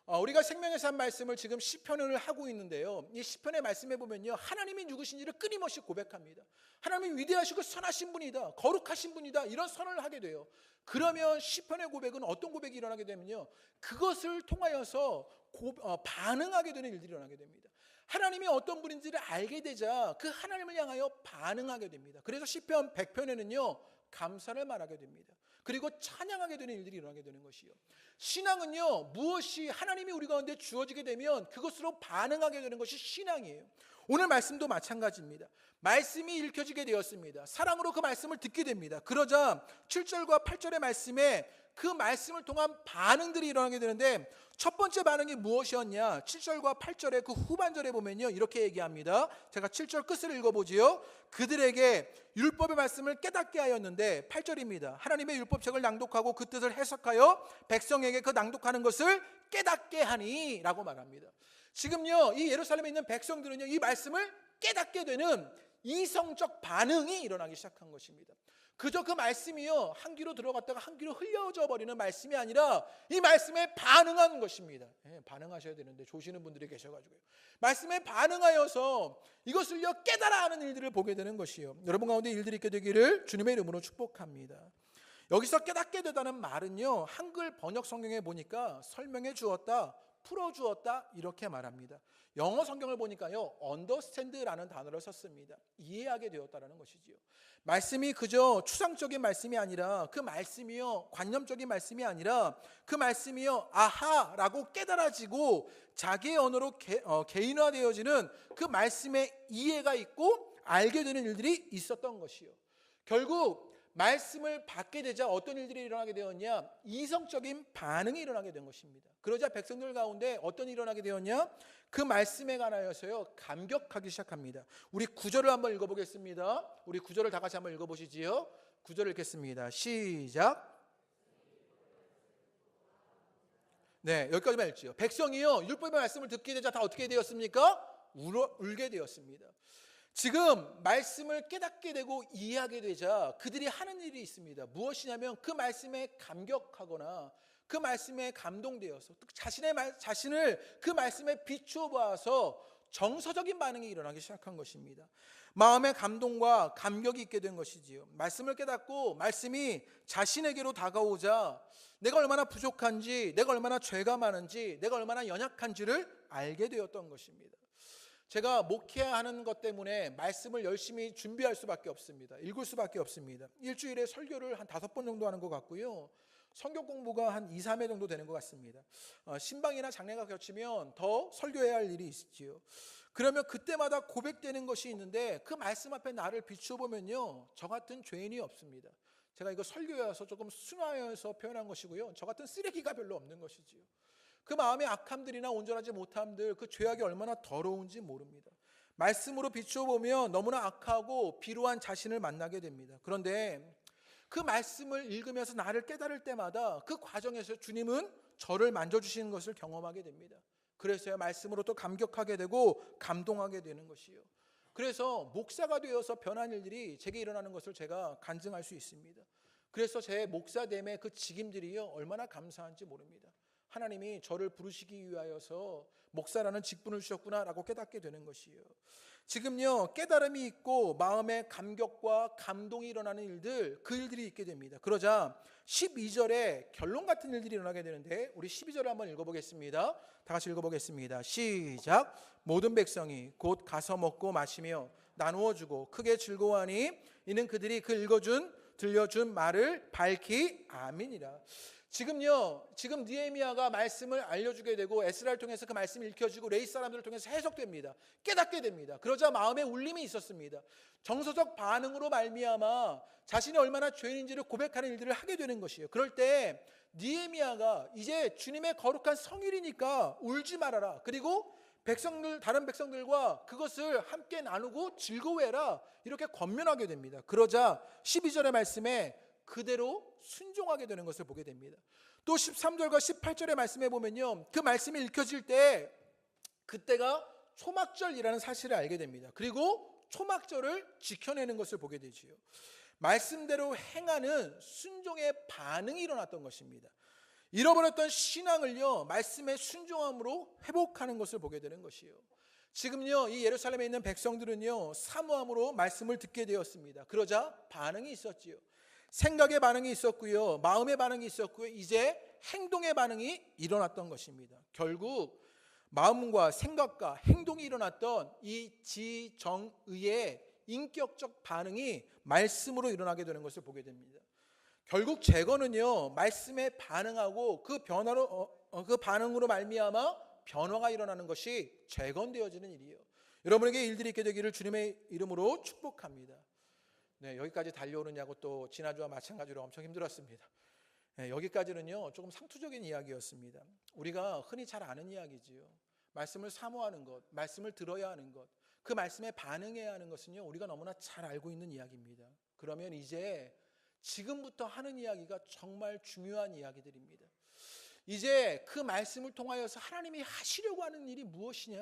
우리가 생명의 산 말씀을 지금 시편을 하고 있는데요, 이 시편의 말씀에 보면요, 하나님이 누구신지를 끊임없이 고백합니다. 하나님이 위대하시고 선하신 분이다, 거룩하신 분이다, 이런 선언을 하게 돼요. 그러면 시편의 고백은 어떤 고백이 일어나게 되면요, 그것을 통하여서 반응하게 되는 일들이 일어나게 됩니다. 하나님이 어떤 분인지를 알게 되자 그 하나님을 향하여 반응하게 됩니다. 그래서 시편 100편에는요 감사를 말하게 됩니다. 그리고 찬양하게 되는 일들이 일어나게 되는 것이요. 신앙은요, 무엇이 하나님이 우리 가운데 주어지게 되면 그것으로 반응하게 되는 것이 신앙이에요. 오늘 말씀도 마찬가지입니다. 말씀이 읽혀지게 되었습니다. 사랑으로 그 말씀을 듣게 됩니다. 그러자 7절과 8절의 말씀에 그 말씀을 통한 반응들이 일어나게 되는데, 첫 번째 반응이 무엇이었냐? 7절과 8절의 그 후반절에 보면요, 이렇게 얘기합니다. 제가 7절 끝을 읽어보지요. 그들에게 율법의 말씀을 깨닫게 하였는데, 8절입니다. 하나님의 율법책을 낭독하고 그 뜻을 해석하여 백성에게 그 낭독하는 것을 깨닫게 하니 라고 말합니다. 지금요, 이 예루살렘에 있는 백성들은요, 이 말씀을 깨닫게 되는 이성적 반응이 일어나기 시작한 것입니다. 그저 그 말씀이요, 한 귀로 들어갔다가 한 귀로 흘려져 버리는 말씀이 아니라 이 말씀에 반응하는 것입니다. 반응하셔야 되는데 조시는 분들이 계셔가지고요, 말씀에 반응하여서 이것을요 깨달아 하는 일들을 보게 되는 것이요. 여러분 가운데 일들이 있게 되기를 주님의 이름으로 축복합니다. 여기서 깨닫게 되다는 말은요, 한글 번역 성경에 보니까 설명해 주었다, 풀어주었다 이렇게 말합니다. 영어 성경을 보니까요, understand라는 단어를 썼습니다. 이해하게 되었다라는 것이지요. 말씀이 그저 추상적인 말씀이 아니라, 그 말씀이요 관념적인 말씀이 아니라 그 말씀이요 아하라고 깨달아지고 자기의 언어로 개인화되어지는 그 말씀의 이해가 있고 알게 되는 일들이 있었던 것이요. 결국 말씀을 받게 되자 어떤 일들이 일어나게 되었냐? 이성적인 반응이 일어나게 된 것입니다. 그러자 백성들 가운데 어떤 일이 일어나게 되었냐? 그 말씀에 관하여서요 감격하기 시작합니다. 우리 9절을 한번 읽어보겠습니다. 우리 9절을 다 같이 한번 읽어보시지요. 9절을 읽겠습니다. 시작. 네, 여기까지만 읽지요. 백성이요 율법의 말씀을 듣게 되자 다 어떻게 되었습니까? 울게 되었습니다. 지금 말씀을 깨닫게 되고 이해하게 되자 그들이 하는 일이 있습니다. 무엇이냐면 그 말씀에 감격하거나 그 말씀에 감동되어서 자신을 그 말씀에 비추어 봐서 정서적인 반응이 일어나기 시작한 것입니다. 마음의 감동과 감격이 있게 된 것이지요. 말씀을 깨닫고 말씀이 자신에게로 다가오자 내가 얼마나 부족한지, 내가 얼마나 죄가 많은지, 내가 얼마나 연약한지를 알게 되었던 것입니다. 제가 목회하는 것 때문에 말씀을 열심히 준비할 수밖에 없습니다. 읽을 수밖에 없습니다. 일주일에 설교를 한 5번 정도 하는 것 같고요. 성경 공부가 한 2, 3회 정도 되는 것 같습니다. 신방이나 장례가 겹치면 더 설교해야 할 일이 있지요. 그러면 그때마다 고백되는 것이 있는데 그 말씀 앞에 나를 비추어보면요, 저 같은 죄인이 없습니다. 제가 이거 설교여서 조금 순화해서 표현한 것이고요, 저 같은 쓰레기가 별로 없는 것이지요. 그 마음의 악함들이나 온전하지 못함들, 그 죄악이 얼마나 더러운지 모릅니다. 말씀으로 비추어보면 너무나 악하고 비루한 자신을 만나게 됩니다. 그런데 그 말씀을 읽으면서 나를 깨달을 때마다 그 과정에서 주님은 저를 만져주시는 것을 경험하게 됩니다. 그래서야 말씀으로 또 감격하게 되고 감동하게 되는 것이요. 그래서 목사가 되어서 변한 일들이 제게 일어나는 것을 제가 간증할 수 있습니다. 그래서 제 목사됨의 그 직임들이요, 얼마나 감사한지 모릅니다. 하나님이 저를 부르시기 위하여서 목사라는 직분을 주셨구나라고 깨닫게 되는 것이요. 지금요, 깨달음이 있고 마음의 감격과 감동이 일어나는 일들, 그 일들이 있게 됩니다. 그러자 12절에 결론 같은 일들이 일어나게 되는데, 우리 12절을 한번 읽어보겠습니다. 다 같이 읽어보겠습니다. 시작. 모든 백성이 곧 가서 먹고 마시며 나누어 주고 크게 즐거워하니 이는 그들이 그 들려준 말을 밝히 아멘이라. 지금 느헤미야가 말씀을 알려주게 되고 에스라를 통해서 그 말씀이 읽혀지고 레위 사람들을 통해서 해석됩니다. 깨닫게 됩니다. 그러자 마음에 울림이 있었습니다. 정서적 반응으로 말미암아 자신이 얼마나 죄인인지를 고백하는 일들을 하게 되는 것이에요. 그럴 때 느헤미야가 이제 주님의 거룩한 성일이니까 울지 말아라. 그리고 다른 백성들과 그것을 함께 나누고 즐거워해라. 이렇게 권면하게 됩니다. 그러자 12절의 말씀에 그대로 순종하게 되는 것을 보게 됩니다. 또 13절과 18절의 말씀에 보면요, 그 말씀이 읽혀질 때 그때가 초막절이라는 사실을 알게 됩니다. 그리고 초막절을 지켜내는 것을 보게 되지요. 말씀대로 행하는 순종의 반응이 일어났던 것입니다. 잃어버렸던 신앙을요, 말씀의 순종함으로 회복하는 것을 보게 되는 것이요. 지금요, 이 예루살렘에 있는 백성들은요, 사모함으로 말씀을 듣게 되었습니다. 그러자 반응이 있었지요. 생각의 반응이 있었고요, 마음의 반응이 있었고요, 이제 행동의 반응이 일어났던 것입니다. 결국 마음과 생각과 행동이 일어났던 이 지정의의 인격적 반응이 말씀으로 일어나게 되는 것을 보게 됩니다. 결국 재건은요, 말씀에 반응하고 그 그 반응으로 말미암아 변화가 일어나는 것이 재건되어지는 일이에요. 여러분에게 일들이 있게 되기를 주님의 이름으로 축복합니다. 네, 여기까지 달려오느냐고 또 지난주와 마찬가지로 엄청 힘들었습니다. 네, 여기까지는요, 조금 상투적인 이야기였습니다. 우리가 흔히 잘 아는 이야기지요. 말씀을 사모하는 것, 말씀을 들어야 하는 것, 그 말씀에 반응해야 하는 것은요, 우리가 너무나 잘 알고 있는 이야기입니다. 그러면 이제 지금부터 하는 이야기가 정말 중요한 이야기들입니다. 이제 그 말씀을 통하여서 하나님이 하시려고 하는 일이 무엇이냐,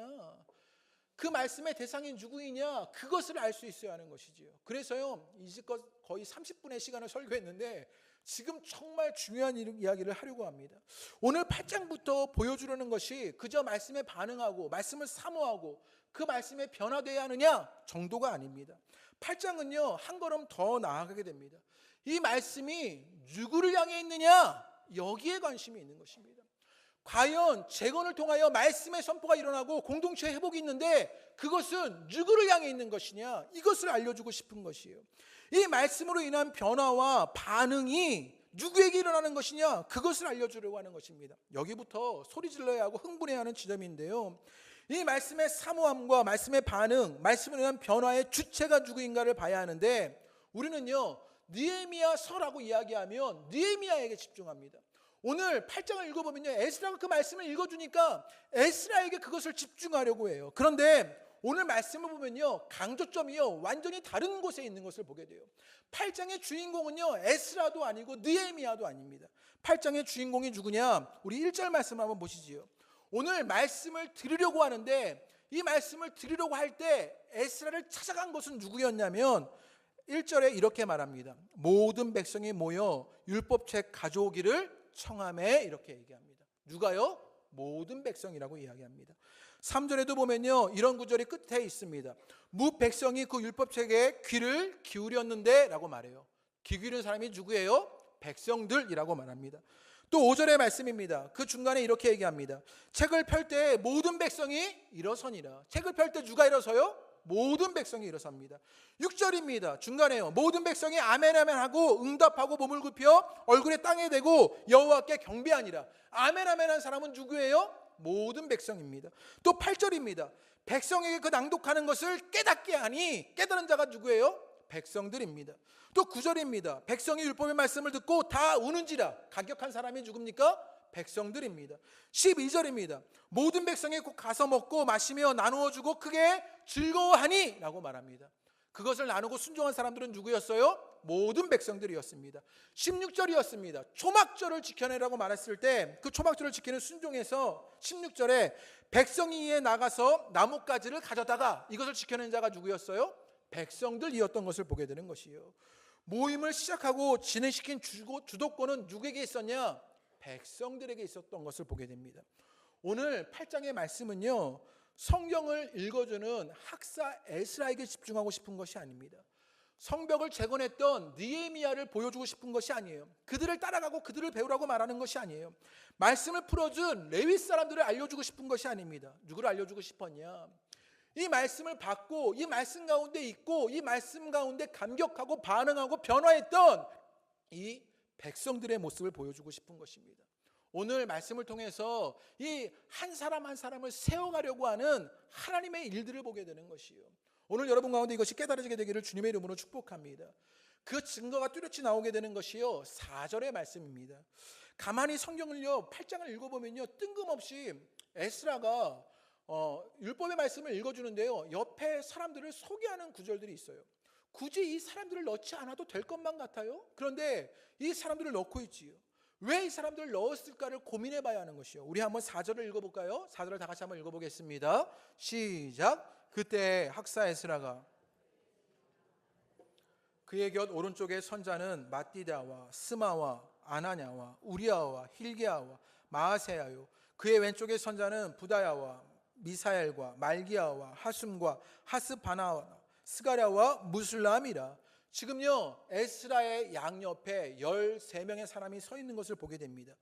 그 말씀의 대상이 누구이냐, 그것을 알 수 있어야 하는 것이지요. 그래서요, 이제껏 거의 30분의 시간을 설교했는데 지금 정말 중요한 이야기를 하려고 합니다. 오늘 8장부터 보여주려는 것이 그저 말씀에 반응하고 말씀을 사모하고 그 말씀에 변화되어야 하느냐 정도가 아닙니다. 8장은요, 한 걸음 더 나아가게 됩니다. 이 말씀이 누구를 향해 있느냐, 여기에 관심이 있는 것입니다. 과연 재건을 통하여 말씀의 선포가 일어나고 공동체 회복이 있는데 그것은 누구를 향해 있는 것이냐, 이것을 알려주고 싶은 것이에요. 이 말씀으로 인한 변화와 반응이 누구에게 일어나는 것이냐, 그것을 알려주려고 하는 것입니다. 여기부터 소리 질러야 하고 흥분해야 하는 지점인데요, 이 말씀의 사모함과 말씀의 반응, 말씀으로 인한 변화의 주체가 누구인가를 봐야 하는데, 우리는요, 느헤미야서라고 이야기하면 느헤미야에게 집중합니다. 오늘 8장을 읽어보면요, 에스라가 그 말씀을 읽어주니까 에스라에게 그것을 집중하려고 해요. 그런데 오늘 말씀을 보면요, 강조점이요, 완전히 다른 곳에 있는 것을 보게 돼요. 8장의 주인공은요, 에스라도 아니고 느헤미야도 아닙니다. 8장의 주인공이 누구냐, 우리 1절 말씀을 한번 보시지요. 오늘 말씀을 들으려고 하는데, 이 말씀을 들으려고 할 때 에스라를 찾아간 것은 누구였냐면 1절에 이렇게 말합니다. 모든 백성이 모여 율법책 가져오기를 청하매, 이렇게 얘기합니다. 누가요? 모든 백성이라고 이야기합니다. 3절에도 보면요, 이런 구절이 끝에 있습니다. 무 백성이 그 율법책에 귀를 기울였는데 라고 말해요. 귀 기울인 사람이 누구예요? 백성들이라고 말합니다. 또 5절의 말씀입니다. 그 중간에 이렇게 얘기합니다. 책을 펼 때 모든 백성이 일어서니라. 책을 펼 때 누가 일어서요? 모든 백성이 일어섭니다. 6절입니다. 중간에요. 모든 백성이 아멘 아멘 하고 응답하고 몸을 굽혀 얼굴에 땅에 대고 여호와께 경배하니라. 아멘 아멘 한 사람은 누구예요? 모든 백성입니다. 또 8절입니다. 백성에게 그 낭독하는 것을 깨닫게 하니 깨달은 자가 누구예요? 백성들입니다. 또 9절입니다. 백성이 율법의 말씀을 듣고 다 우는지라. 감격한 사람이 누굽니까? 백성들입니다. 12절입니다. 모든 백성이 곧 가서 먹고 마시며 나누어 주고 크게 즐거워하니 라고 말합니다. 그것을 나누고 순종한 사람들은 누구였어요? 모든 백성들이었습니다. 16절이었습니다. 초막절을 지켜내라고 말했을 때 그 초막절을 지키는 순종에서 16절에 백성이 이에 나가서 나뭇가지를 가져다가 이것을 지켜낸 자가 누구였어요? 백성들이었던 것을 보게 되는 것이요. 모임을 시작하고 진행시킨 주도권은 누구에게 있었냐? 백성들에게 있었던 것을 보게 됩니다. 오늘 8장의 말씀은요, 성경을 읽어주는 학사 에스라에게 집중하고 싶은 것이 아닙니다. 성벽을 재건했던 느헤미야를 보여주고 싶은 것이 아니에요. 그들을 따라가고 그들을 배우라고 말하는 것이 아니에요. 말씀을 풀어준 레위 사람들을 알려주고 싶은 것이 아닙니다. 누구를 알려주고 싶었냐? 이 말씀을 받고 이 말씀 가운데 있고 이 말씀 가운데 감격하고 반응하고 변화했던 이 백성들의 모습을 보여주고 싶은 것입니다. 오늘 말씀을 통해서 이 한 사람 한 사람을 세워가려고 하는 하나님의 일들을 보게 되는 것이요. 오늘 여러분 가운데 이것이 깨달아지게 되기를 주님의 이름으로 축복합니다. 그 증거가 뚜렷이 나오게 되는 것이요, 4절의 말씀입니다. 가만히 성경을요 8장을 읽어보면요 뜬금없이 에스라가 율법의 말씀을 읽어주는데요, 옆에 사람들을 소개하는 구절들이 있어요. 굳이 이 사람들을 넣지 않아도 될 것만 같아요. 그런데 이 사람들을 넣고 있지요. 왜 이 사람들을 넣었을까를 고민해 봐야 하는 것이요. 우리 한번 4절을 읽어볼까요? 4절을 다 같이 한번 읽어보겠습니다. 시작. 그때 학사 에스라가 그의 곁 오른쪽에 선자는 마띠다와 스마와 아나냐와 우리아와 힐게아와 마아세야요, 그의 왼쪽에 선자는 부다야와 미사엘과 말기야와 하숨과 하스바나와 스가랴와 무슬람이라. 지금요 에스라의 양옆에 13명의 사람이 서 있는 것을 보게 됩니다.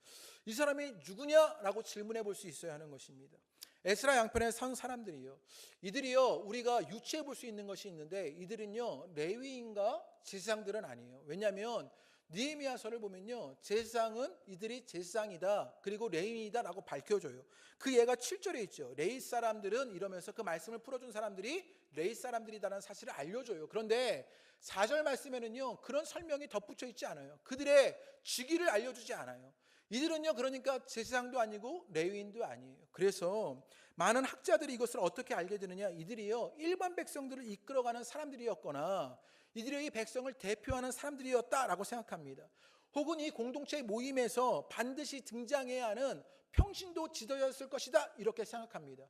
이 사람이 누구냐라고 질문해 볼 수 있어야 하는 것입니다. 에스라 양편에 선 사람들이요, 이들이요 우리가 유추해 볼 수 있는 것이 있는데 이들은요 레위인과 제사장들은 아니에요. 왜냐하면 느헤미야서를 보면요 제사장은 이들이 제사장이다 그리고 레위인이다 라고 밝혀줘요. 그 예가 7절에 있죠. 레위 사람들은 이러면서 그 말씀을 풀어준 사람들이 레위 사람들이다라는 사실을 알려줘요. 그런데 4절 말씀에는요 그런 설명이 덧붙여 있지 않아요. 그들의 직위를 알려주지 않아요. 이들은요 그러니까 제사장도 아니고 레위인도 아니에요. 그래서 많은 학자들이 이것을 어떻게 알게 되느냐, 이들이요 일반 백성들을 이끌어가는 사람들이었거나 이들의 이 백성을 대표하는 사람들이었다라고 생각합니다. 혹은 이 공동체의 모임에서 반드시 등장해야 하는 평신도 지도였을 것이다 이렇게 생각합니다.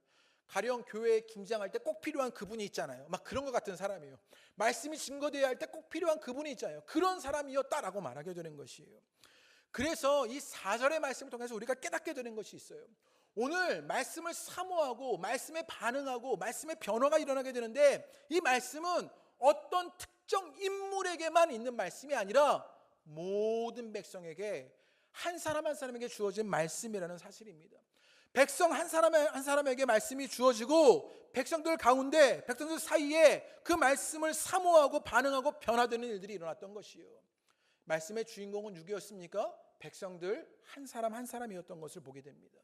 가령 교회에 김장할 때 꼭 필요한 그분이 있잖아요. 막 그런 것 같은 사람이에요. 말씀이 증거되어야 할 때 꼭 필요한 그분이 있잖아요. 그런 사람이었다라고 말하게 되는 것이에요. 그래서 이 4절의 말씀을 통해서 우리가 깨닫게 되는 것이 있어요. 오늘 말씀을 사모하고 말씀에 반응하고 말씀의 변화가 일어나게 되는데 이 말씀은 어떤 특정 인물에게만 있는 말씀이 아니라 모든 백성에게 한 사람 한 사람에게 주어진 말씀이라는 사실입니다. 백성 한 사람에게 말씀이 주어지고 백성들 가운데 백성들 사이에 그 말씀을 사모하고 반응하고 변화되는 일들이 일어났던 것이요. 말씀의 주인공은 누구였습니까? 백성들 한 사람 한 사람이었던 것을 보게 됩니다.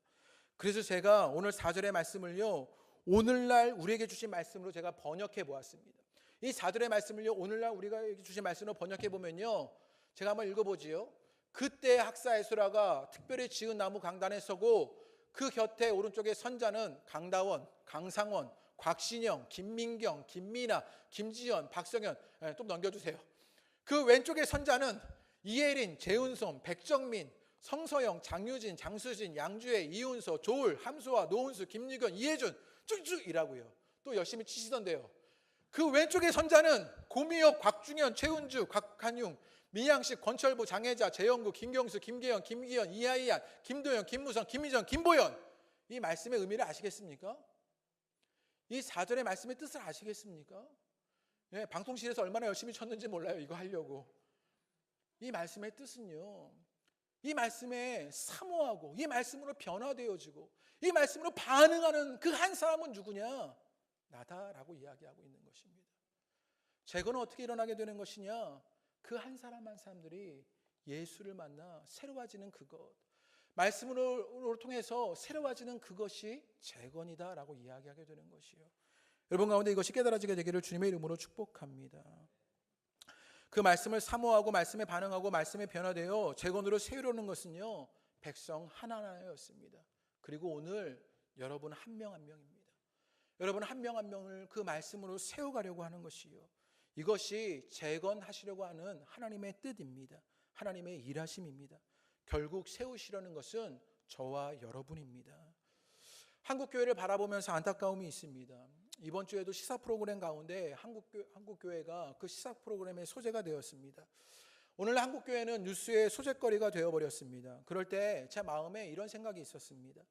그래서 제가 오늘 4절의 말씀을요 오늘날 우리에게 주신 말씀으로 제가 번역해 보았습니다. 이 4절의 말씀을요 오늘날 우리가 주신 말씀으로 번역해 보면요, 제가 한번 읽어보지요. 그때 학사 에스라가 특별히 지은 나무 강단에 서고 그 곁에 오른쪽에 선자는 강다원, 강상원, 곽신영, 김민경, 김미나, 김지연, 박성현, 좀 넘겨주세요. 그 왼쪽에 선자는 이혜린, 재은솜, 백정민, 성서영, 장유진, 장수진, 양주혜, 이훈서, 조울, 함수아, 노은수, 김유견, 이혜준 쭉쭉이라고요. 또 열심히 치시던데요. 그 왼쪽의 선자는 고미엽, 곽중현, 최은주, 곽한용, 민양식, 권철부, 장혜자, 재영구, 김경수, 김계현, 김기현, 이하이안, 김도영, 김무성, 김희정, 김보연. 이 말씀의 의미를 아시겠습니까? 이 4절의 말씀의 뜻을 아시겠습니까? 예, 방통실에서 얼마나 열심히 쳤는지 몰라요. 이거 하려고. 이 말씀의 뜻은요, 이 말씀에 사모하고 이 말씀으로 변화되어지고 이 말씀으로 반응하는 그 한 사람은 누구냐? 나다라고 이야기하고 있는 것입니다. 재건은 어떻게 일어나게 되는 것이냐? 그 한 사람 한 사람들이 예수를 만나 새로워지는 그것, 말씀으로 통해서 새로워지는 그것이 재건이다라고 이야기하게 되는 것이요. 여러분 가운데 이것이 깨달아지게 되기를 주님의 이름으로 축복합니다. 그 말씀을 사모하고 말씀에 반응하고 말씀에 변화되어 재건으로 세우려는 것은요, 백성 하나하나였습니다. 그리고 오늘 여러분 한 명 한 명입니다. 여러분 한 명 한 명을 그 말씀으로 세워가려고 하는 것이요, 이것이 재건하시려고 하는 하나님의 뜻입니다. 하나님의 일하심입니다. 결국 세우시려는 것은 저와 여러분입니다. 한국교회를 바라보면서 안타까움이 있습니다. 이번 주에도 시사 프로그램 가운데 한국교회가 그 시사 프로그램의 소재가 되었습니다. 오늘 한국교회는 뉴스의 소재거리가 되어버렸습니다. 그럴 때 제 마음에 이런 생각이 있었습니다.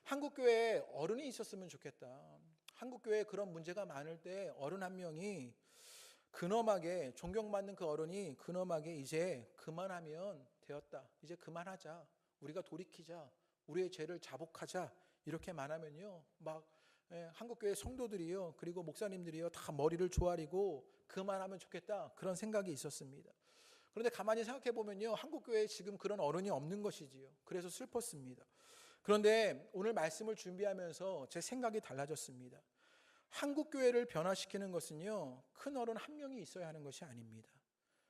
한국교회에 어른이 있었으면 좋겠다. 한국교회에 그런 문제가 많을 때 어른 한 명이 근엄하게, 존경받는 그 어른이 근엄하게 이제 그만하면 되었다, 이제 그만하자, 우리가 돌이키자, 우리의 죄를 자복하자, 이렇게 말하면요, 막 한국교회 성도들이요, 그리고 목사님들이요, 다 머리를 조아리고 그만하면 좋겠다, 그런 생각이 있었습니다. 그런데 가만히 생각해 보면요, 한국교회에 지금 그런 어른이 없는 것이지요. 그래서 슬펐습니다. 그런데 오늘 말씀을 준비하면서 제 생각이 달라졌습니다. 한국교회를 변화시키는 것은요, 큰 어른 한 명이 있어야 하는 것이 아닙니다.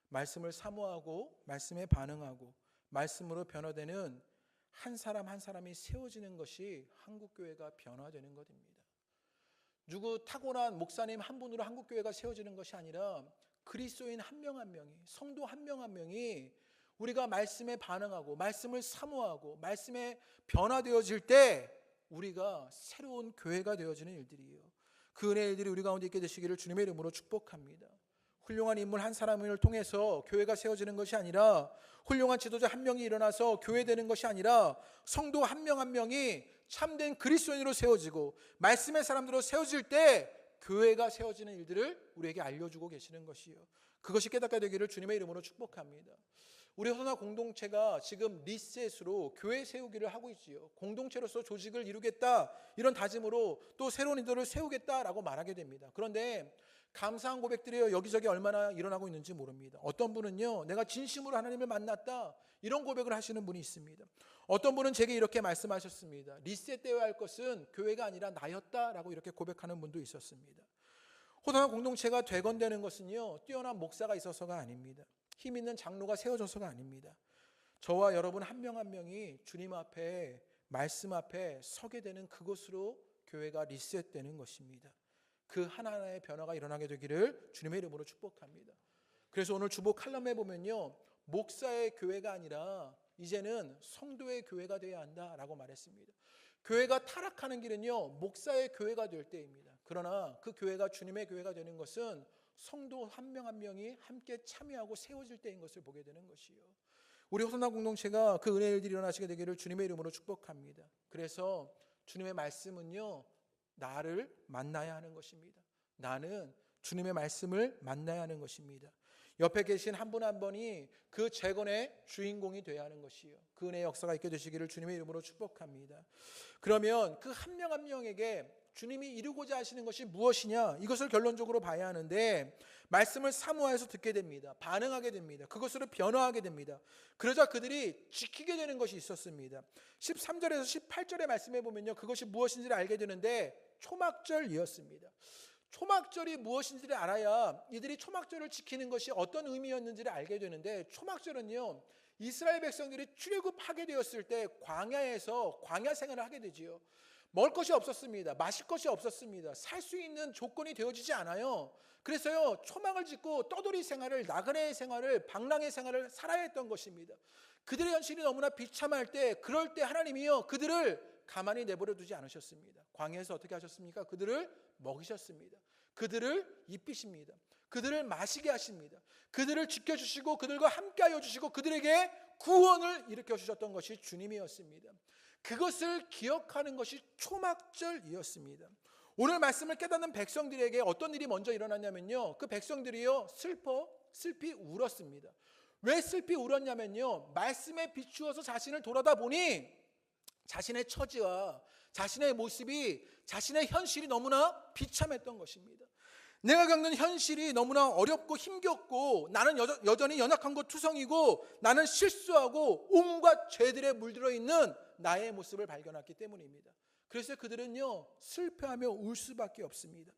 말씀을 사모하고 말씀에 반응하고 말씀으로 변화되는 한 사람 한 사람이 세워지는 것이 한국교회가 변화되는 것입니다. 누구 타고난 목사님 한 분으로 한국교회가 세워지는 것이 아니라 그리스도인 한 명 한 명이, 성도 한 명 한 명이 우리가 말씀에 반응하고 말씀을 사모하고 말씀에 변화되어질 때 우리가 새로운 교회가 되어지는 일들이에요. 그 은혜의 일들이 우리 가운데 있게 되시기를 주님의 이름으로 축복합니다. 훌륭한 인물 한 사람을 통해서 교회가 세워지는 것이 아니라, 훌륭한 지도자 한 명이 일어나서 교회되는 것이 아니라, 성도 한 명 한 명이 참된 그리스도인으로 세워지고 말씀의 사람들로 세워질 때 교회가 세워지는 일들을 우리에게 알려주고 계시는 것이요, 그것이 깨닫게 되기를 주님의 이름으로 축복합니다. 우리 호사나 공동체가 지금 리셋으로 교회 세우기를 하고 있지요. 공동체로서 조직을 이루겠다, 이런 다짐으로 또 새로운 인도를 세우겠다라고 말하게 됩니다. 그런데 감사한 고백들이 여기저기 얼마나 일어나고 있는지 모릅니다. 어떤 분은요, 내가 진심으로 하나님을 만났다, 이런 고백을 하시는 분이 있습니다. 어떤 분은 제게 이렇게 말씀하셨습니다. 리셋되어야 할 것은 교회가 아니라 나였다라고 이렇게 고백하는 분도 있었습니다. 호사나 공동체가 되건되는 것은요, 뛰어난 목사가 있어서가 아닙니다. 힘 있는 장로가 세워져서가 아닙니다. 저와 여러분 한 명 한 명이 주님 앞에, 말씀 앞에 서게 되는 그것으로 교회가 리셋되는 것입니다. 그 하나하나의 변화가 일어나게 되기를 주님의 이름으로 축복합니다. 그래서 오늘 주보 칼럼에 보면요, 목사의 교회가 아니라 이제는 성도의 교회가 되어야 한다라고 말했습니다. 교회가 타락하는 길은요, 목사의 교회가 될 때입니다. 그러나 그 교회가 주님의 교회가 되는 것은 성도 한 명 한 명이 함께 참여하고 세워질 때인 것을 보게 되는 것이요, 우리 호사나 공동체가 그 은혜의 일들이 일어나시게 되기를 주님의 이름으로 축복합니다. 그래서 주님의 말씀은요, 나를 만나야 하는 것입니다. 나는 주님의 말씀을 만나야 하는 것입니다. 옆에 계신 한 분 한 분이 그 재건의 주인공이 되어야 하는 것이요, 그 은혜의 역사가 있게 되시기를 주님의 이름으로 축복합니다. 그러면 그 한 명 한 명에게 주님이 이루고자 하시는 것이 무엇이냐, 이것을 결론적으로 봐야 하는데, 말씀을 사모해서 듣게 됩니다. 반응하게 됩니다. 그것으로 변화하게 됩니다. 그러자 그들이 지키게 되는 것이 있었습니다. 13절에서 18절의 말씀에 보면요, 그것이 무엇인지를 알게 되는데 초막절이었습니다. 초막절이 무엇인지를 알아야 이들이 초막절을 지키는 것이 어떤 의미였는지를 알게 되는데, 초막절은요, 이스라엘 백성들이 출애굽하게 되었을 때 광야에서 광야 생활을 하게 되지요. 먹을 것이 없었습니다. 마실 것이 없었습니다. 살 수 있는 조건이 되어지지 않아요. 그래서요, 초막을 짓고 떠돌이 생활을, 나그네 생활을, 방랑의 생활을 살아야 했던 것입니다. 그들의 현실이 너무나 비참할 때, 그럴 때 하나님이요, 그들을 가만히 내버려 두지 않으셨습니다. 광야에서 어떻게 하셨습니까? 그들을 먹이셨습니다. 그들을 입히십니다. 그들을 마시게 하십니다. 그들을 지켜주시고 그들과 함께하여 주시고 그들에게 구원을 일으켜 주셨던 것이 주님이었습니다. 그것을 기억하는 것이 초막절이었습니다. 오늘 말씀을 깨닫는 백성들에게 어떤 일이 먼저 일어났냐면요, 그 백성들이요, 슬피 울었습니다. 왜 슬피 울었냐면요, 말씀에 비추어서 자신을 돌아다 보니 자신의 처지와 자신의 모습이, 자신의 현실이 너무나 비참했던 것입니다. 내가 겪는 현실이 너무나 어렵고 힘겹고 나는 여전히 연약한 것 투성이고 나는 실수하고 온갖 죄들에 물들어 있는 나의 모습을 발견했기 때문입니다. 그래서 그들은요, 슬퍼하며 울 수밖에 없습니다.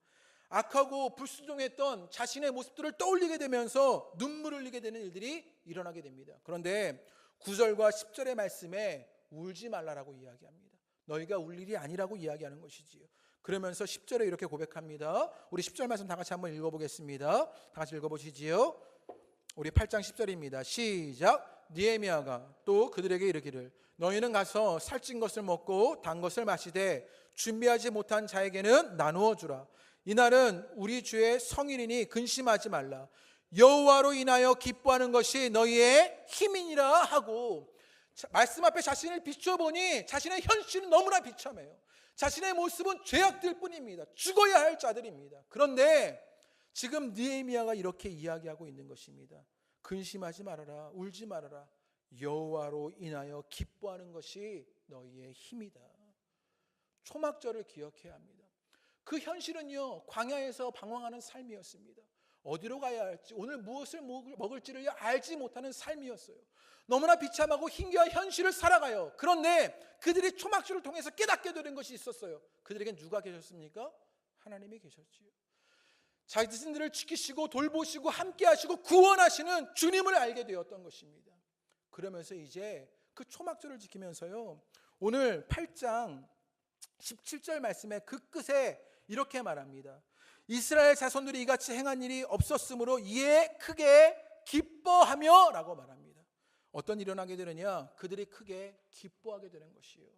악하고 불순종했던 자신의 모습들을 떠올리게 되면서 눈물을 흘리게 되는 일들이 일어나게 됩니다. 그런데 9절과 10절의 말씀에 울지 말라라고 이야기합니다. 너희가 울 일이 아니라고 이야기하는 것이지요. 그러면서 10절에 이렇게 고백합니다. 우리 10절 말씀 다 같이 한번 읽어보겠습니다. 다 같이 읽어보시지요. 우리 8장 10절입니다. 시작. 느헤미야가 또 그들에게 이르기를 너희는 가서 살찐 것을 먹고 단 것을 마시되 준비하지 못한 자에게는 나누어 주라. 이날은 우리 주의 성일이니 근심하지 말라. 여호와로 인하여 기뻐하는 것이 너희의 힘이니라 하고, 말씀 앞에 자신을 비춰보니 자신의 현실은 너무나 비참해요. 자신의 모습은 죄악들 뿐입니다. 죽어야 할 자들입니다. 그런데 지금 느헤미야가 이렇게 이야기하고 있는 것입니다. 근심하지 말아라, 울지 말아라. 여호와로 인하여 기뻐하는 것이 너희의 힘이다. 초막절을 기억해야 합니다. 그 현실은요, 광야에서 방황하는 삶이었습니다. 어디로 가야 할지, 오늘 무엇을 먹을지를 알지 못하는 삶이었어요. 너무나 비참하고 힘겨운 현실을 살아가요. 그런데 그들이 초막절을 통해서 깨닫게 되는 것이 있었어요. 그들에겐 누가 계셨습니까? 하나님이 계셨지요. 자신들을 지키시고 돌보시고 함께 하시고 구원하시는 주님을 알게 되었던 것입니다. 그러면서 이제 그 초막절을 지키면서요, 오늘 8장 17절 말씀의 그 끝에 이렇게 말합니다. 이스라엘 자손들이 이같이 행한 일이 없었으므로 이에 크게 기뻐하며 라고 말합니다. 어떤 일이 일어나게 되느냐? 그들이 크게 기뻐하게 되는 것이에요.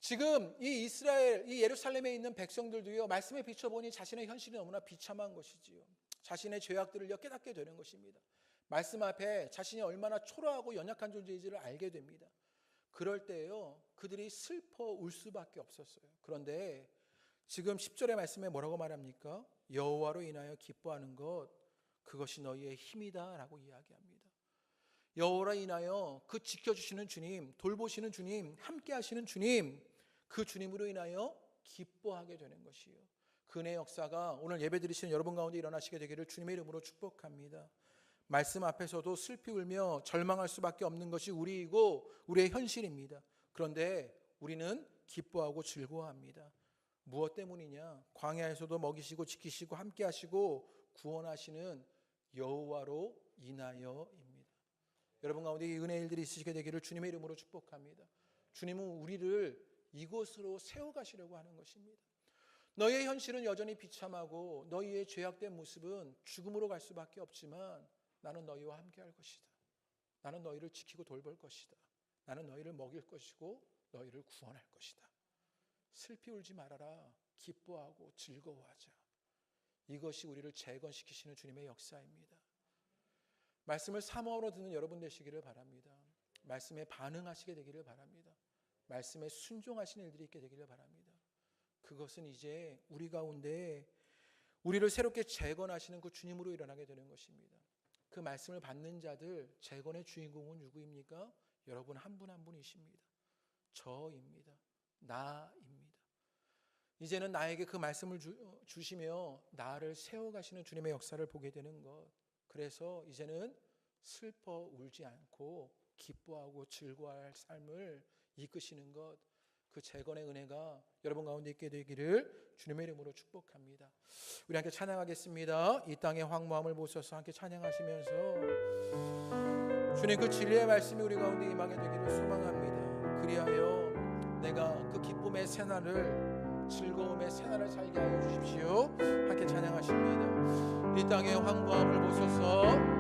지금 이 이스라엘, 이 예루살렘에 있는 백성들도요, 말씀에 비춰보니 자신의 현실이 너무나 비참한 것이지요. 자신의 죄악들을 깨닫게 되는 것입니다. 말씀 앞에 자신이 얼마나 초라하고 연약한 존재인지를 알게 됩니다. 그럴 때요, 그들이 슬퍼 울 수밖에 없었어요. 그런데 지금 10절의 말씀에 뭐라고 말합니까? 여호와로 인하여 기뻐하는 것, 그것이 너희의 힘이다 라고 이야기합니다. 여호와로 인하여 그 지켜주시는 주님, 돌보시는 주님, 함께 하시는 주님, 그 주님으로 인하여 기뻐하게 되는 것이요, 그 은혜의 역사가 오늘 예배드리시는 여러분 가운데 일어나시게 되기를 주님의 이름으로 축복합니다. 말씀 앞에서도 슬피 울며 절망할 수밖에 없는 것이 우리이고 우리의 현실입니다. 그런데 우리는 기뻐하고 즐거워합니다. 무엇 때문이냐? 광야에서도 먹이시고 지키시고 함께 하시고 구원하시는 여호와로 인하여입니다. 여러분 가운데 이 은혜의 일들이 있으시게 되기를 주님의 이름으로 축복합니다. 주님은 우리를 이곳으로 세워가시려고 하는 것입니다. 너희의 현실은 여전히 비참하고 너희의 죄악된 모습은 죽음으로 갈 수밖에 없지만 나는 너희와 함께 할 것이다. 나는 너희를 지키고 돌볼 것이다. 나는 너희를 먹일 것이고 너희를 구원할 것이다. 슬피 울지 말아라. 기뻐하고 즐거워하자. 이것이 우리를 재건시키시는 주님의 역사입니다. 말씀을 사모하러 듣는 여러분 되시기를 바랍니다. 말씀에 반응하시게 되기를 바랍니다. 말씀에 순종하시는 일들이 있게 되기를 바랍니다. 그것은 이제 우리 가운데 우리를 새롭게 재건하시는 그 주님으로 일어나게 되는 것입니다. 그 말씀을 받는 자들, 재건의 주인공은 누구입니까? 여러분 한 분 한 분이십니다. 저입니다. 나입니다. 이제는 나에게 그 말씀을 주시며 나를 세워가시는 주님의 역사를 보게 되는 것. 그래서 이제는 슬퍼 울지 않고 기뻐하고 즐거워할 삶을 이끄시는 것, 그 재건의 은혜가 여러분 가운데 있게 되기를 주님의 이름으로 축복합니다. 우리 함께 찬양하겠습니다. 이 땅의 황무함을 보셔서 함께 찬양하시면서 주님 그 진리의 말씀이 우리 가운데 임하게 되기를 소망합니다. 그리하여 내가 그 기쁨의 새날을, 즐거움의 새날을 살게 하여 주십시오. 함께 찬양하십니다. 이 땅의 황무함을 보소서